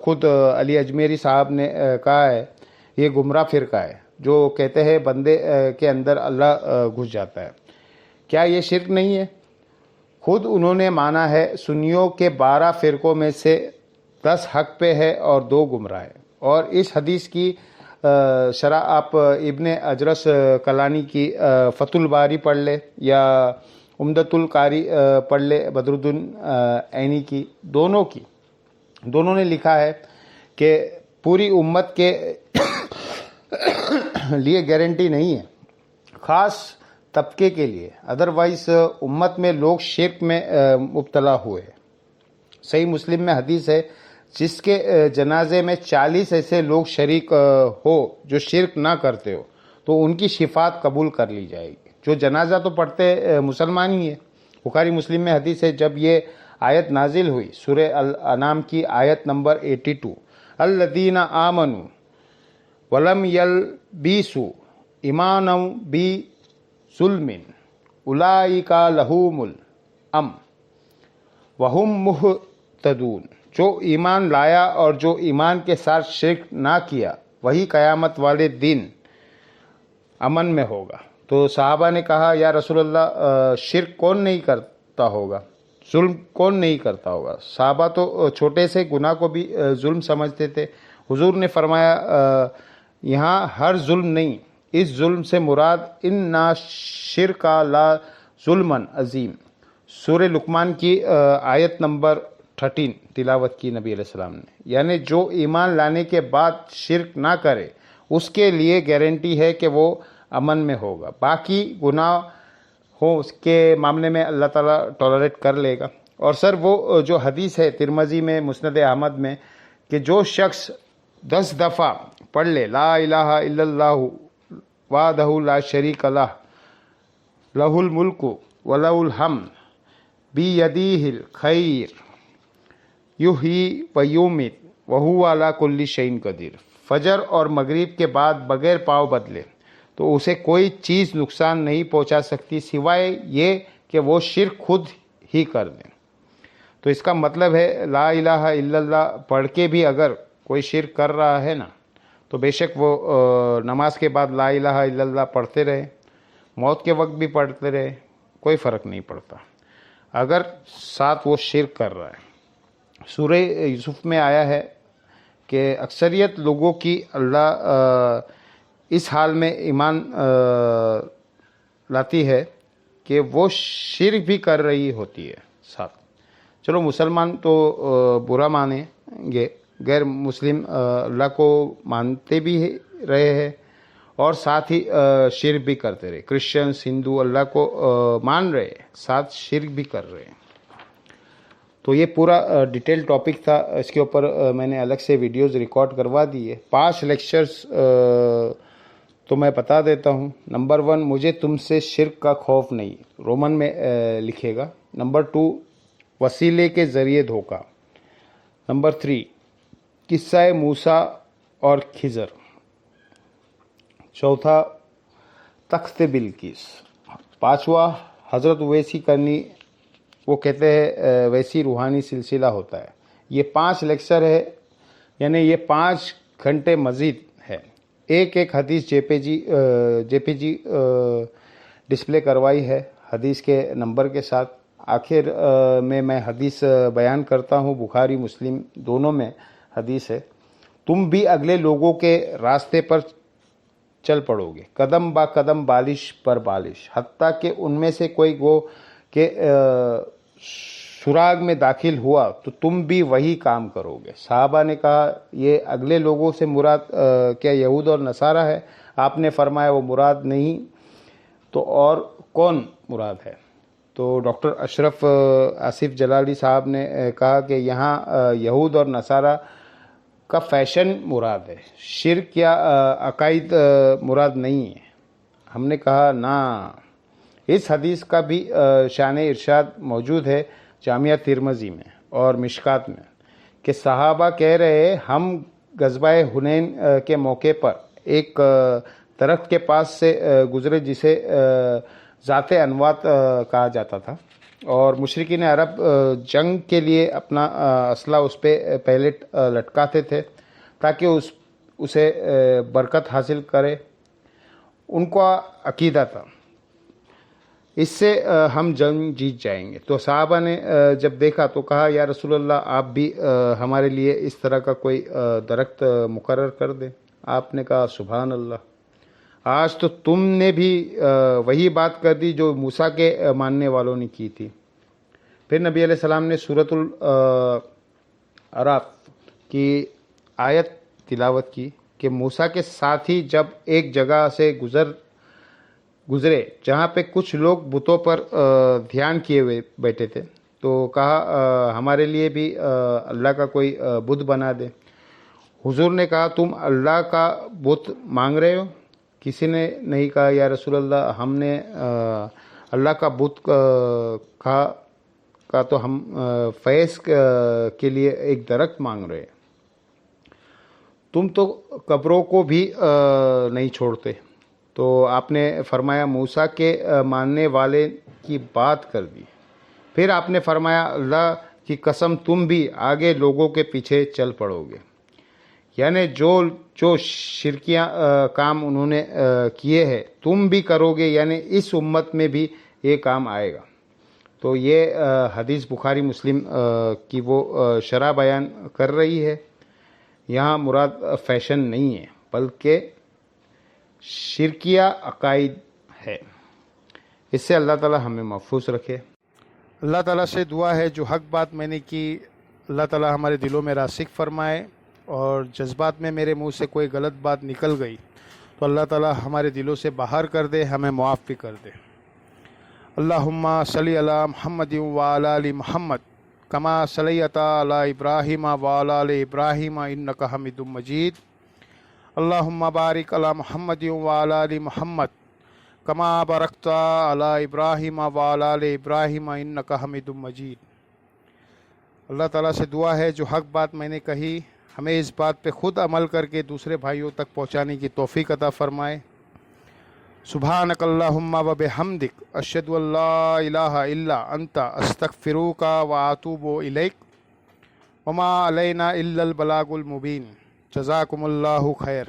خود علی اجمیری صاحب نے کہا ہے یہ گمراہ فرقہ ہے جو کہتے ہیں بندے کے اندر اللہ گھس جاتا ہے. کیا یہ شرک نہیں ہے؟ خود انہوں نے مانا ہے سنیوں کے 12 فرقوں میں سے 10 حق پہ ہے اور 2 گمراہ ہے۔ اور اس حدیث کی شرح آپ ابن اجرس کلانی کی فتح الباری پڑھ لے یا عمدۃ القاری پڑھ لے بدر الدین عینی کی، دونوں نے لکھا ہے کہ پوری امت کے لیے گارنٹی نہیں ہے، خاص طبقے کے لیے، ادروائز امت میں لوگ شرک میں مبتلا ہوئے۔ صحیح مسلم میں حدیث ہے، جس کے جنازے میں 40 ایسے لوگ شریک ہو جو شرک نہ کرتے ہو تو ان کی شفاعت قبول کر لی جائے گی۔ جو جنازہ تو پڑھتے مسلمان ہی ہے۔ بخاری مسلم میں حدیث ہے، جب یہ آیت نازل ہوئی سورہ الانعام کی آیت نمبر 82، الذین آمنوا ولم یلبسوا ایمانہم بظلم اولئک لہم الامن وہم مہتدون، جو ایمان لایا اور جو ایمان کے ساتھ شرک نہ کیا وہی قیامت والے دن امن میں ہوگا۔ تو صحابہ نے کہا، یا رسول اللہ، شرک کون نہیں کرتا ہوگا، ظلم کون نہیں کرتا ہوگا؟ صحابہ تو چھوٹے سے گناہ کو بھی ظلم سمجھتے تھے۔ حضور نے فرمایا، یہاں ہر ظلم نہیں، اس ظلم سے مراد اِنَّ شرک لا ظلم عظیم، سورہ لقمان کی آیت نمبر 13 تلاوت کی نبی علیہ السلام نے، یعنی جو ایمان لانے کے بعد شرک نہ کرے اس کے لیے گارنٹی ہے کہ وہ امن میں ہوگا۔ باقی گناہ ہو اس کے معاملے میں اللہ تعالیٰ ٹالریٹ کر لے گا۔ اور سر وہ جو حدیث ہے ترمذی میں، مسند احمد میں، کہ جو شخص 10 دفعہ پڑھ لے لا الہ الا اللہ وحدہ لا شریک لہ لہ الملک ولہ الحمد بیدیہ الخیر یحیی و یمیت وہو علی کل شیء قدیر، فجر اور مغرب کے بعد بغیر پاؤں بدلے تو اسے کوئی چیز نقصان نہیں پہنچا سکتی سوائے یہ کہ وہ شرک خود ہی کر دیں۔ تو اس کا مطلب ہے لا الہ الا اللہ پڑھ کے بھی اگر کوئی شرک کر رہا ہے نا، تو بے شک وہ نماز کے بعد لا الہ الا اللہ پڑھتے رہے، موت کے وقت بھی پڑھتے رہے، کوئی فرق نہیں پڑتا اگر ساتھ وہ شرک کر رہا ہے۔ سورہ یوسف میں آیا ہے کہ اکثریت لوگوں کی اللہ اس حال میں ایمان لاتی ہے کہ وہ شرک بھی کر رہی ہوتی ہے ساتھ۔ چلو مسلمان تو برا مانیں گے، غیر مسلم اللہ کو مانتے بھی رہے ہیں اور ساتھ ہی شرک بھی کرتے رہے۔ کرسچنس، ہندو اللہ کو مان رہے ہیں، ساتھ شرک بھی کر رہے ہیں۔ تو یہ پورا ڈیٹیل ٹاپک تھا، اس کے اوپر میں نے الگ سے ویڈیوز ریکارڈ کروا دی ہے۔ 5 لیکچرز تو میں بتا دیتا ہوں۔ نمبر 1، مجھے تم سے شرک کا خوف نہیں، رومن میں لکھے گا۔ نمبر 2، وسیلے کے ذریعے دھوکہ۔ نمبر 3، قصہ موسیٰ اور خضر۔ چوتھا، تخت بلقیس۔ 5واں، حضرت اویسی کرنی، وہ کہتے ہیں ویسی روحانی سلسلہ ہوتا ہے۔ یہ 5 لیکچر ہے، یعنی یہ 5 گھنٹے مزید ہے۔ ایک حدیث جے پی جی ڈسپلے کروائی ہے حدیث کے نمبر کے ساتھ۔ آخر میں حدیث بیان کرتا ہوں، بخاری مسلم دونوں میں حدیث ہے، تم بھی اگلے لوگوں کے راستے پر چل پڑو گے، قدم با قدم، بالش پر بالش، حتیٰ کہ ان میں سے کوئی گو کہ سراغ میں داخل ہوا تو تم بھی وہی کام کرو گے۔ صحابہ نے کہا، یہ اگلے لوگوں سے مراد کیا یہود اور نصارہ ہے؟ آپ نے فرمایا وہ مراد نہیں، تو اور کون مراد ہے؟ تو ڈاکٹر اشرف آصف جلالی صاحب نے کہا کہ یہاں یہود اور نصارہ کا فیشن مراد ہے، شرک یا عقائد مراد نہیں ہے۔ ہم نے کہا نا، اس حدیث کا بھی شان ارشاد موجود ہے جامعہ ترمذی میں اور مشکات میں کہ صحابہ کہہ رہے، ہم غزوہ حنین کے موقع پر ایک درخت کے پاس سے گزرے جسے ذات انوات کہا جاتا تھا، اور مشرکین عرب جنگ کے لیے اپنا اسلحہ اس پہ پہلے لٹکاتے تھے تاکہ اسے برکت حاصل کرے، ان کا عقیدہ تھا۔ اس سے ہم جنگ جیت جائیں گے۔ تو صحابہ نے جب دیکھا تو کہا یا رسول اللہ آپ بھی ہمارے لیے اس طرح کا کوئی درخت مقرر کر دیں۔ آپ نے کہا سبحان اللہ، آج تو تم نے بھی وہی بات کر دی جو موسیٰ کے ماننے والوں نے کی تھی۔ پھر نبی علیہ السلام نے سورۃ الاعراف کی آیت تلاوت کی کہ موسیٰ کے ساتھی جب ایک جگہ سے گزرے جہاں پہ کچھ لوگ بتوں پر دھیان کیے ہوئے بیٹھے تھے، تو کہا ہمارے لیے بھی اللہ کا کوئی بت بنا دے۔ حضور نے کہا تم اللہ کا بت مانگ رہے ہو؟ کسی نے نہیں کہا یا رسول اللہ ہم نے اللہ کا بت کا تو ہم فیض کے لیے ایک درخت مانگ رہے ہیں، تم تو قبروں کو بھی نہیں چھوڑتے۔ تو آپ نے فرمایا موسیٰ کے ماننے والے کی بات کر دی۔ پھر آپ نے فرمایا اللہ کی قسم تم بھی آگے لوگوں کے پیچھے چل پڑو گے، یعنی جو شرکیاں کام انہوں نے کیے ہیں تم بھی کرو گے، یعنی اس امت میں بھی یہ کام آئے گا۔ تو یہ حدیث بخاری مسلم کی وہ شرح بیان کر رہی ہے۔ یہاں مراد فیشن نہیں ہے بلکہ شرکیہ عقائد ہے۔ اس سے اللہ تعالی ہمیں محفوظ رکھے۔ اللہ تعالیٰ سے دعا ہے جو حق بات میں نے کی اللہ تعالیٰ ہمارے دلوں میں راسخ فرمائے، اور جذبات میں میرے منہ سے کوئی غلط بات نکل گئی تو اللہ تعالیٰ ہمارے دلوں سے باہر کر دے، ہمیں معاف بھی کر دے۔ اللہم صلی علی محمد وعلی آل محمد کما صلیت علی ابراہیم وعلی آل ابراہیم انک حمید مجید۔ اللہم بارک علی محمد وعلی آل محمد کما بارکت علی ابراہیم وعلی آل ابراہیم انک حمید مجید۔ اللہ تعالیٰ سے دعا ہے جو حق بات میں نے کہی ہمیں اس بات پہ خود عمل کر کے دوسرے بھائیوں تک پہنچانے کی توفیق عطا فرمائے۔ سبحانک اللہم و بحمدک اشہد ان لا الہ الا انت استغفرک و اتوب الیک وما علینا الا البلاغ المبین۔ جزاکم اللہ خیر۔